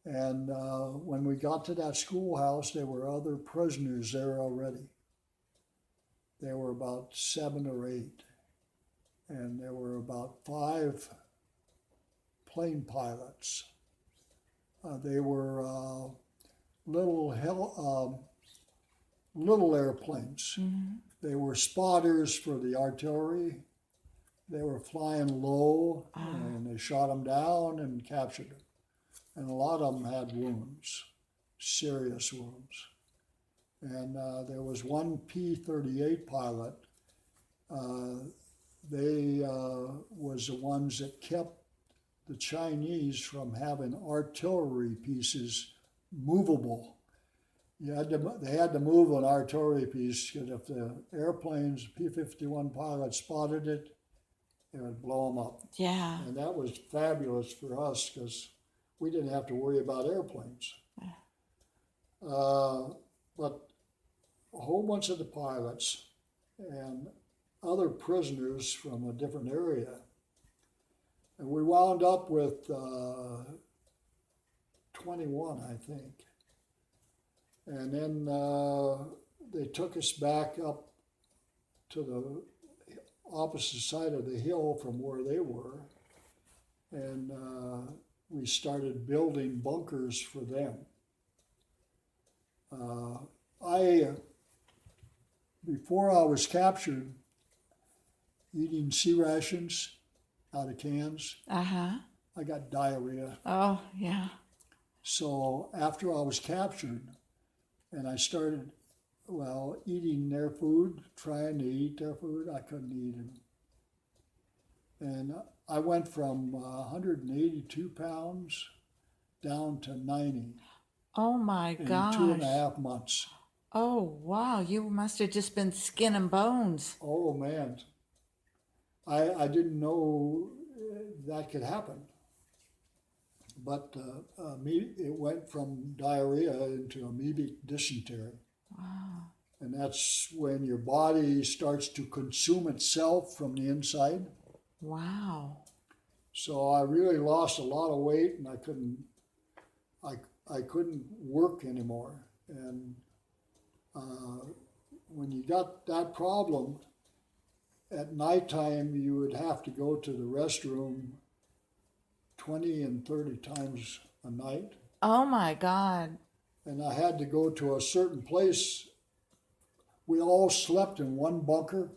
And when we got to that schoolhouse, there were other prisoners there already. There were about 7 or 8. And there were about 5 plane pilots. They were little airplanes. Mm-hmm. They were spotters for the artillery. They were flying low, and they shot them down and captured them. And a lot of them had wounds, serious wounds. And there was one P-38 pilot. They was the ones that kept the Chinese from having artillery pieces movable. They had to move an artillery piece because if the airplanes, P-51 pilots spotted it, it would blow them up. Yeah. And that was fabulous for us because we didn't have to worry about airplanes. But a whole bunch of the pilots and other prisoners from a different area. And we wound up with 21, I think. And then they took us back up to the opposite side of the hill from where they were. And we started building bunkers for them. Before I was captured, eating sea rations out of cans, Uh-huh. I got diarrhea. Oh, yeah. So after I was captured and I started, eating their food, trying to eat their food, I couldn't eat it. And I went from 182 pounds down to 90 Oh my in gosh. 2.5 months. Oh, wow. You must have just been skin and bones. Oh man, I didn't know that could happen. But it went from diarrhea into amoebic dysentery. Wow. And that's when your body starts to consume itself from the inside. Wow. So I really lost a lot of weight, and I couldn't work anymore. And when you got that problem, at nighttime you would have to go to the restroom 20 and 30 times a night. Oh my God. And I had to go to a certain place. We all slept in one bunker,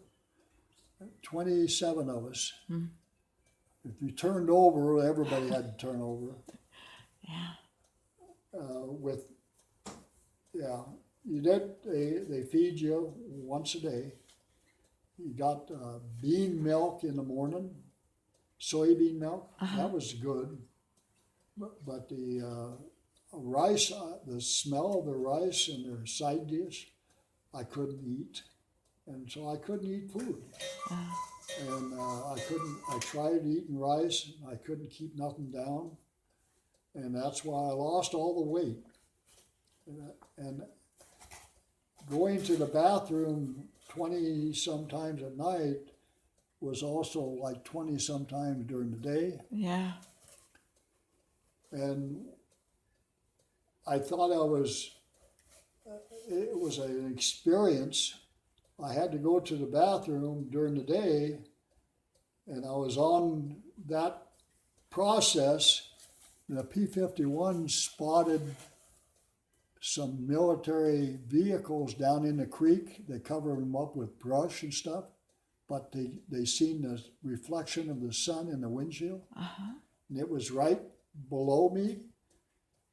27 of us. If you turned over, everybody had to turn over. Yeah. You did. They feed you once a day. You got bean milk in the morning, soybean milk. That was good. But the rice, the smell of the rice and their side dish, I couldn't eat, and so I couldn't eat food. And I tried eating rice, and I couldn't keep nothing down, and that's why I lost all the weight. And going to the bathroom 20 sometimes at night was also like 20 sometimes during the day. Yeah. And I thought it was an experience. I had to go to the bathroom during the day, and I was on that process. The P-51 spotted some military vehicles down in the creek. They covered them up with brush and stuff, but they seen the reflection of the sun in the windshield. And it was right below me,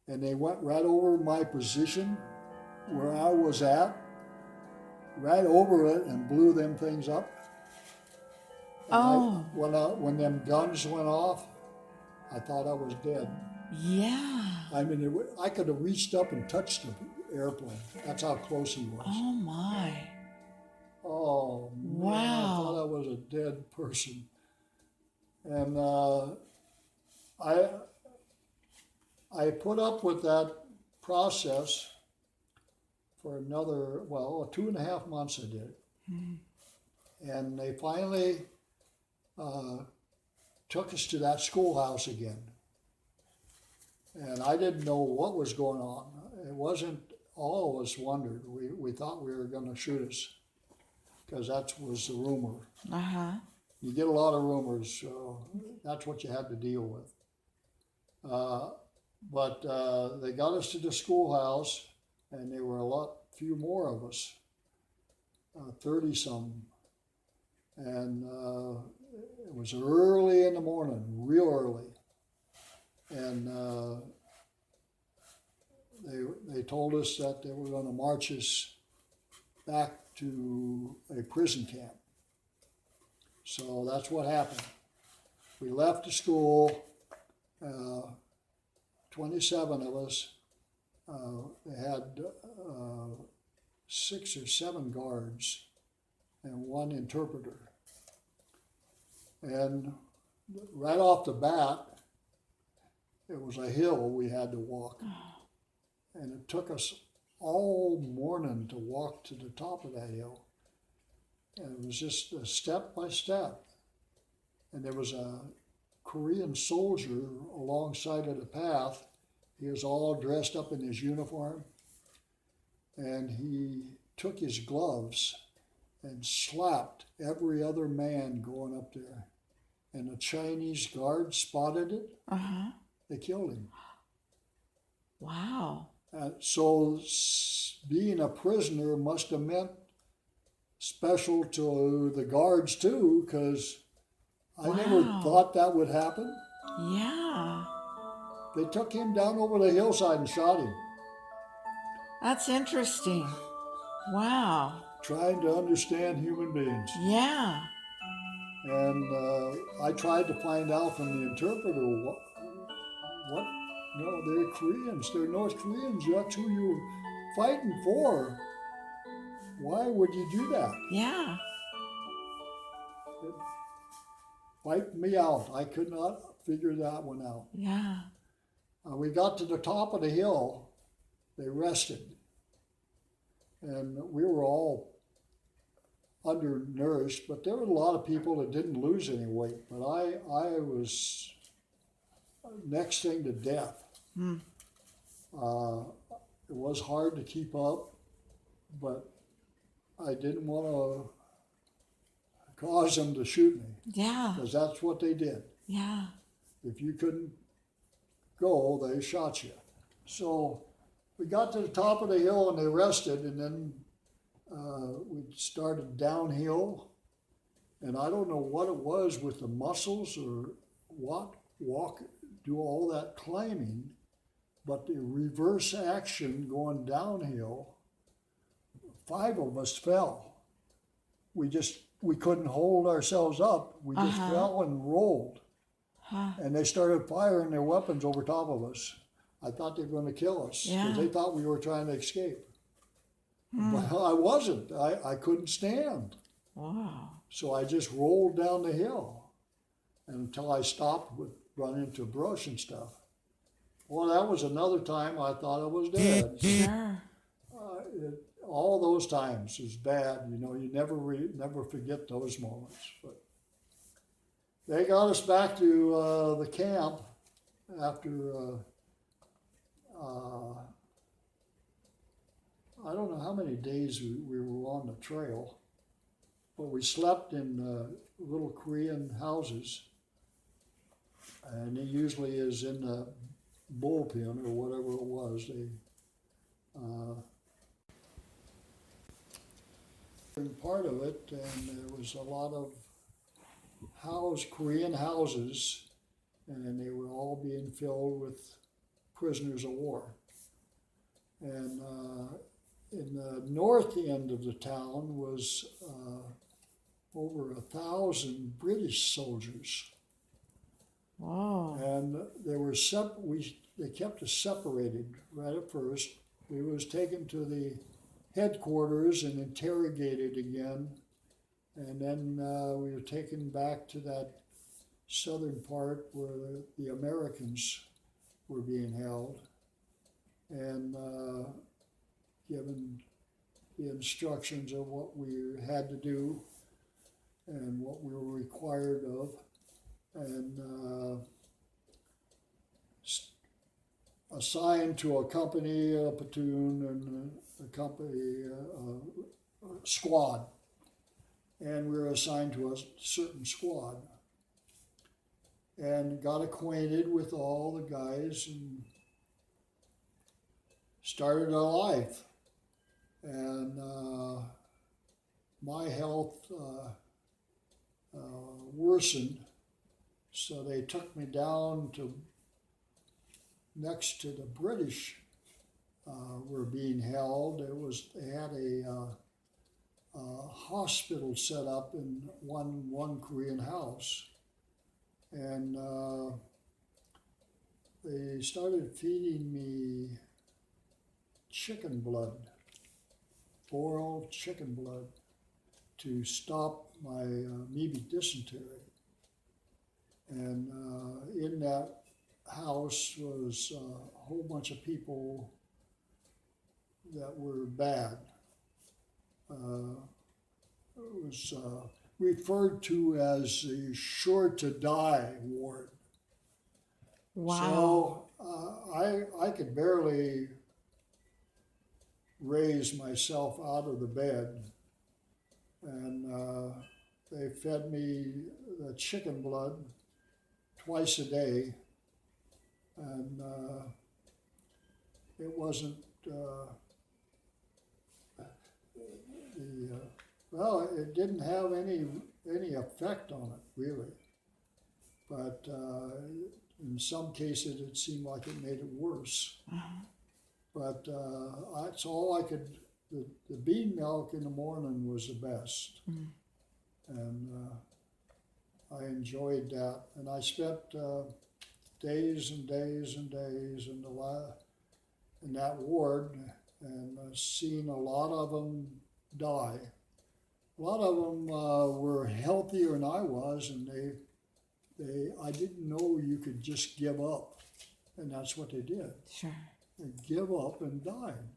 and they went right over my position where I was at, right over it, and blew them things up. And when them guns went off, I thought I was dead. Yeah. I mean, I could have reached up and touched the airplane. That's how close he was. Oh my. Oh, man, Wow. I thought I was a dead person. And I put up with that process for another, 2.5 months I did it. And they finally took us to that schoolhouse again. And I didn't know what was going on. It wasn't, all of us wondered. We thought we were going to shoot us, because that was the rumor. You get a lot of rumors, so that's what you had to deal with. But they got us to the schoolhouse, and there were few more of us, 30 some. And it was early in the morning, real early. And they told us that they were going to march us back to a prison camp. So that's what happened. We left the school, 27 of us. They had 6 or 7 guards and 1 interpreter. And right off the bat, it was a hill we had to walk. And it took us all morning to walk to the top of that hill. And it was just step by step. And there was a Korean soldier alongside of the path. He was all dressed up in his uniform. And he took his gloves and slapped every other man going up there. And the Chinese guard spotted it. They killed him. Wow. So being a prisoner must have meant special to the guards too, because I never thought that would happen. Yeah. They took him down over the hillside and shot him. That's interesting. Wow. Trying to understand human beings. Yeah. And I tried to find out from the interpreter what no, they're Koreans, they're North Koreans, that's who you're fighting for. Why would you do that? Yeah. It wiped me out. I could not figure that one out. Yeah. We got to the top of the hill, they rested. And we were all undernourished, but there were a lot of people that didn't lose any weight. But I was next thing to death. It was hard to keep up, but I didn't want to cause them to shoot me, Yeah. because that's what they did. Yeah. If you couldn't go, they shot you. So we got to the top of the hill and they rested, and then we started downhill. And I don't know what it was with the muscles or what, do all that climbing, but the reverse action going downhill, 5 of us fell. We couldn't hold ourselves up. We just fell and rolled. And they started firing their weapons over top of us. I thought they were going to kill us because they thought we were trying to escape. But I wasn't. I couldn't stand. Wow. So I just rolled down the hill until I stopped with running into brush and stuff. Well, that was another time I thought I was dead. Sure. All those times is bad. You know, you never forget those moments. But they got us back to the camp after I don't know how many days we were on the trail, but we slept in little Korean houses, and it usually is in the bullpen or whatever it was. They part of it, and there was a lot of Korean houses, and they were all being filled with prisoners of war. And in the north end of the town was over 1,000 British soldiers. Whoa. And they were they kept us separated right at first. We was taken to the headquarters and interrogated again, and then we were taken back to that southern part where the Americans were being held, and given the instructions of what we had to do and what we were required of, and assigned to a company, a platoon, and a company, a squad. And we were assigned to a certain squad. And got acquainted with all the guys and started a life. And my health worsened, so they took me down to next to the British were being held. They had a hospital set up in one Korean house, and they started feeding me chicken blood, boiled chicken blood, to stop my maybe dysentery. And in that house was a whole bunch of people that were bad. It was referred to as the sure to die ward. Wow. So I could barely raise myself out of the bed, and they fed me the chicken blood twice a day, and it wasn't well, it didn't have any effect on it really, but in some cases it seemed like it made it worse. But that's all I could. The bean milk in the morning was the best, and I enjoyed that. And I spent days and days and days in that ward, and seen a lot of them die. A lot of them were healthier than I was, and I didn't know you could just give up, and that's what they did. Sure. They give up and died.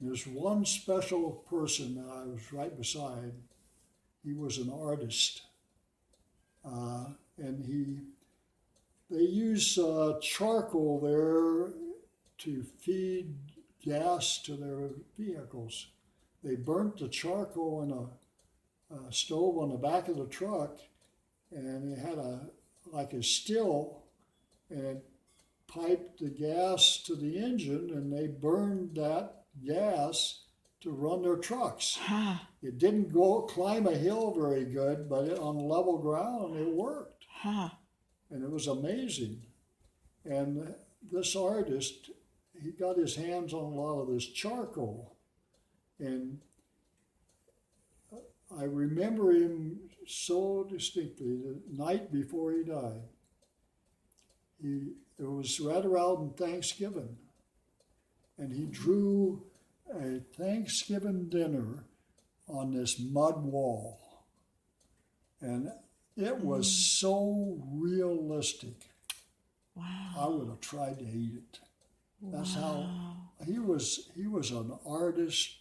There's one special person that I was right beside. He was an artist, and they use charcoal there to feed gas to their vehicles. they burnt the charcoal in a stove on the back of the truck, and it had like a still, and it piped the gas to the engine, and they burned that gas to run their trucks. Huh. It didn't climb a hill very good, but on level ground it worked, Huh. and it was amazing. And this artist, he got his hands on a lot of this charcoal, and I remember him so distinctly. The night before he died, it was right around Thanksgiving, and he drew a Thanksgiving dinner on this mud wall, and it was so realistic. Wow. I would have tried to eat it. That's Wow. how he was an artist.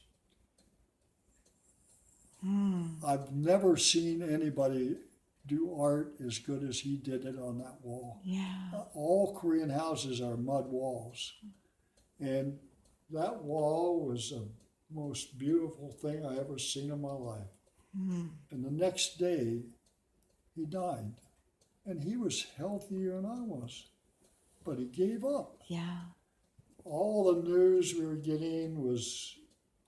I've never seen anybody do art as good as he did it on that wall. Yeah. All Korean houses are mud walls, and that wall was the most beautiful thing I ever seen in my life. And the next day, he died, and he was healthier than I was, but he gave up. Yeah. All the news we were getting was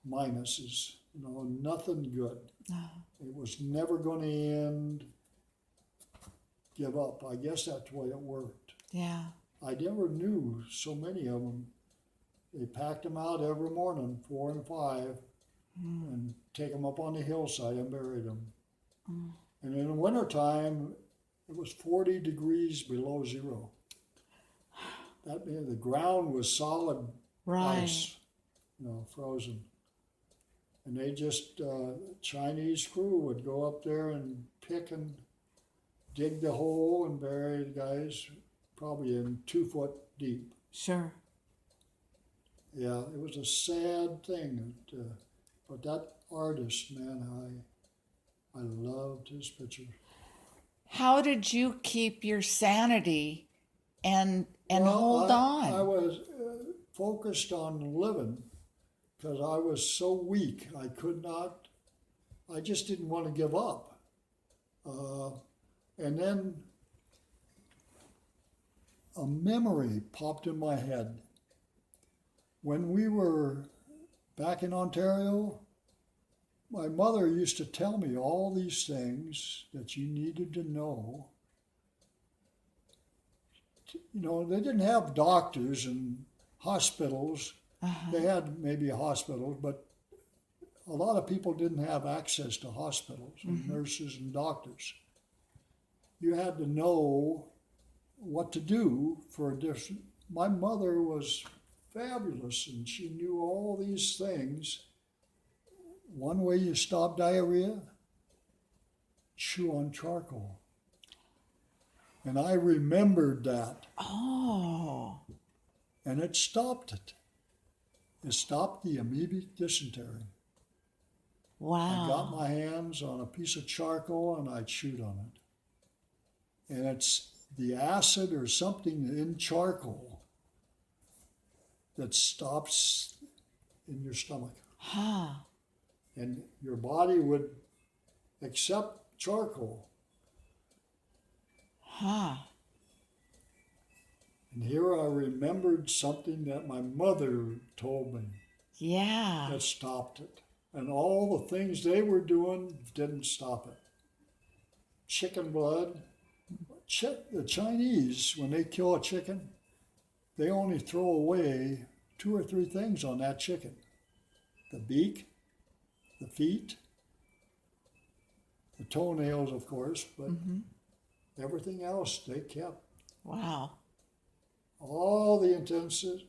minuses, nothing good. Oh. It was never going to end. Give up. I guess that's the way it worked. Yeah. I never knew so many of them. They packed them out every morning, 4 and 5, and take them up on the hillside and buried them. And in the wintertime, it was 40 degrees below zero. That meant the ground was solid Right. ice, frozen. And they just, Chinese crew would go up there and pick and dig the hole and bury the guys probably in 2 foot deep. Sure. Yeah, it was a sad thing. But that artist, man, I loved his picture. How did you keep your sanity and Well, hold on? I was focused on living because I was so weak. I just didn't want to give up. And then a memory popped in my head. When we were back in Ontario, my mother used to tell me all these things that you needed to know. They didn't have doctors and hospitals. They had maybe hospitals, but a lot of people didn't have access to hospitals and nurses and doctors. You had to know what to do for a different. My mother was fabulous, and she knew all these things. One way you stop diarrhea, chew on charcoal. And I remembered that, Oh. and it stopped it. It stopped the amoebic dysentery. I got Wow. my hands on a piece of charcoal and I chewed on it. And it's the acid or something in charcoal that stops in your stomach. Huh. And your body would accept charcoal. Huh. And here I remembered something that my mother told me Yeah. that stopped it. And all the things they were doing didn't stop it. Chicken blood. The Chinese, when they kill a chicken, they only throw away 2 or 3 things on that chicken. The beak, the feet, the toenails, of course, but everything else they kept. Wow. All the intestines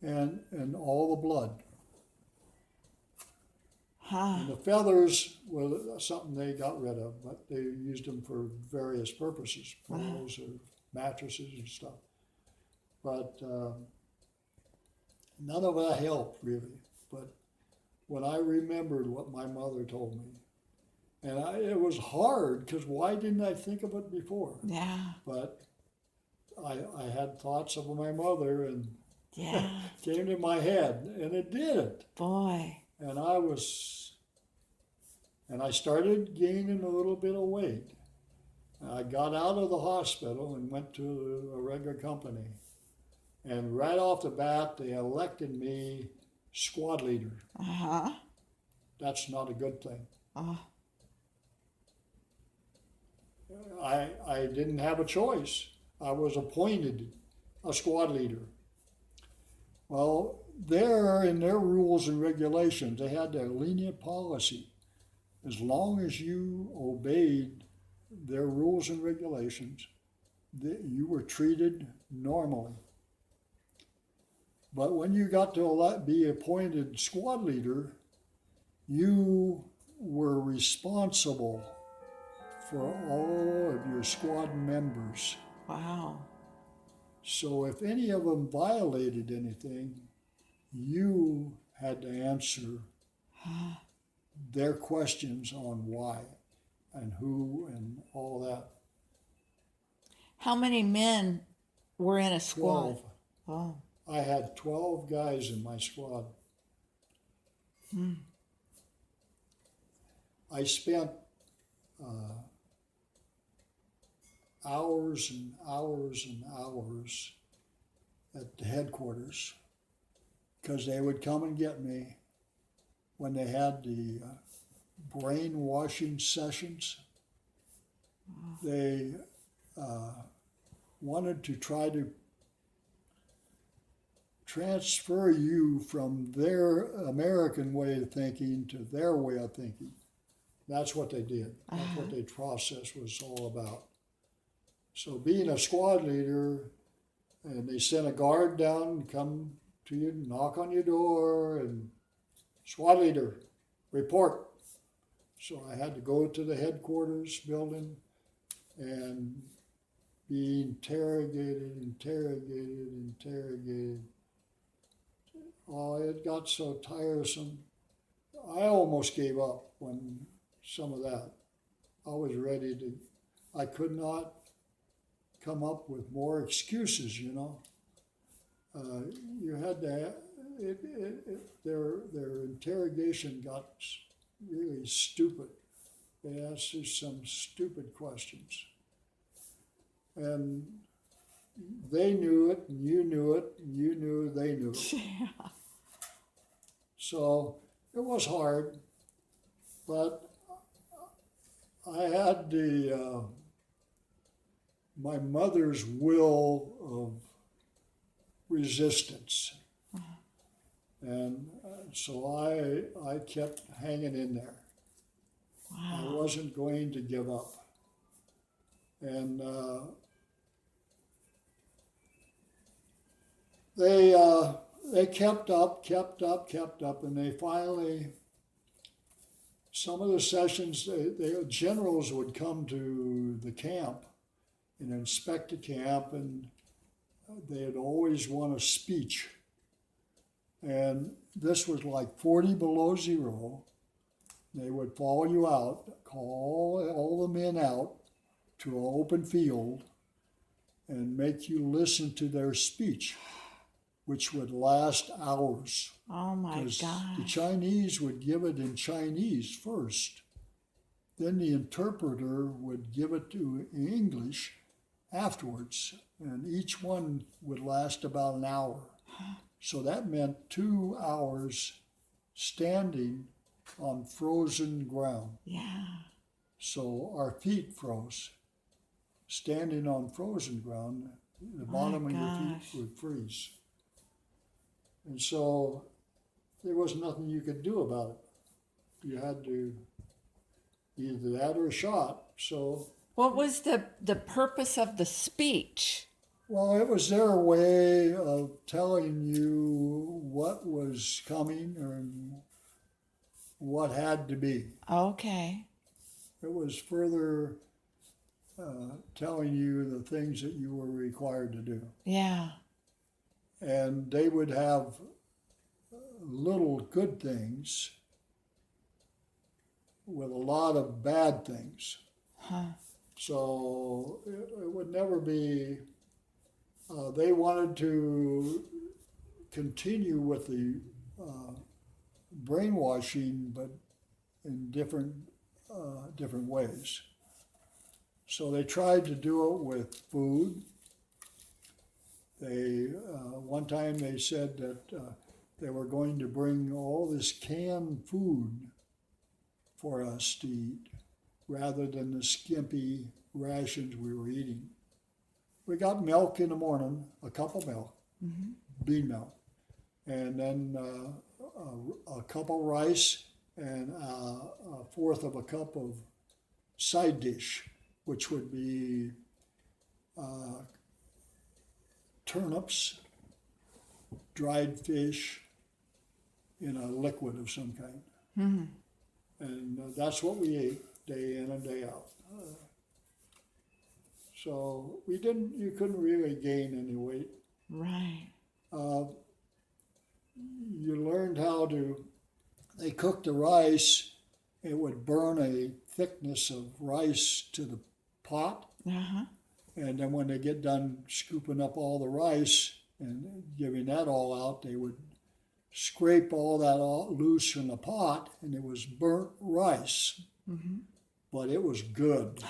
and all the blood. Huh. And the feathers were something they got rid of, but they used them for various purposes, pillows or mattresses and stuff. But none of that helped really. But when I remembered what my mother told me, and it was hard because why didn't I think of it before? Yeah. But I had thoughts of my mother, and Yeah. came to my head, and it did. Boy. And I started gaining a little bit of weight. I got out of the hospital and went to a regular company. And right off the bat, they elected me squad leader. Uh-huh. That's not a good thing. Oh. I didn't have a choice. I was appointed a squad leader. Well, there in their rules and regulations, they had their lenient policy. As long as you obeyed their rules and regulations, you were treated normally. But when you got to be appointed squad leader, you were responsible for all of your squad members. Wow. So if any of them violated anything, you had to answer their questions on why and who and all that. How many men were in a squad? 12. Oh. I had 12 guys in my squad. I spent hours and hours and hours at the headquarters because they would come and get me when they had the brainwashing sessions. They wanted to try to transfer you from their American way of thinking to their way of thinking. That's what they did. That's what the process was all about. So being a squad leader, and they sent a guard down to come to you, knock on your door, and squad leader, report. So I had to go to the headquarters building and be interrogated. Oh, it got so tiresome. I almost gave up when some of that. I was ready to, I could not come up with more excuses, you know. You had to, their interrogation got really stupid. They asked you some stupid questions. And they knew it, and you knew it, and you knew they knew it. Yeah. So it was hard, but I had my mother's will of resistance. And so I kept hanging in there. Wow. I wasn't going to give up. And they kept up, and they finally, some of the sessions, the generals would come to the camp and inspect the camp, and they'd always want a speech. And this was like 40 below zero. They would follow you out, call all the men out to an open field, and make you listen to their speech, which would last hours. Oh my Because gosh. the Chinese would give it in Chinese first. Then the interpreter would give it to in English afterwards. And each one would last about an hour. So that meant 2 hours standing on frozen ground. Yeah. So our feet froze. Standing on frozen ground, the Oh bottom my of your gosh. feet would freeze. And so there was nothing you could do about it. You had to either that or shot. So, What was the purpose of the speech? well, it was their way of telling you what was coming and what had to be. Okay. It was further telling you the things that you were required to do. Yeah. And they would have little good things with a lot of bad things. Huh. So it would never be, they wanted to continue with the brainwashing, but in different ways. So they tried to do it with food. They one time they said that they were going to bring all this canned food for us to eat, rather than the skimpy rations we were eating. We got milk in the morning, a cup of milk, bean milk, and then a cup of rice and a fourth of a cup of side dish, which would be turnips, dried fish in a liquid of some kind. And that's what we ate day in and day out. So you couldn't really gain any weight. Right. You learned how they cooked the rice, it would burn a thickness of rice to the pot. Uh-huh. And then when they get done scooping up all the rice and giving that all out, they would scrape all that loose from the pot, and it was burnt rice. But it was good.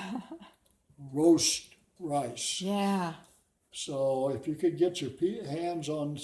Roast rice. Yeah. So if you could get your hands on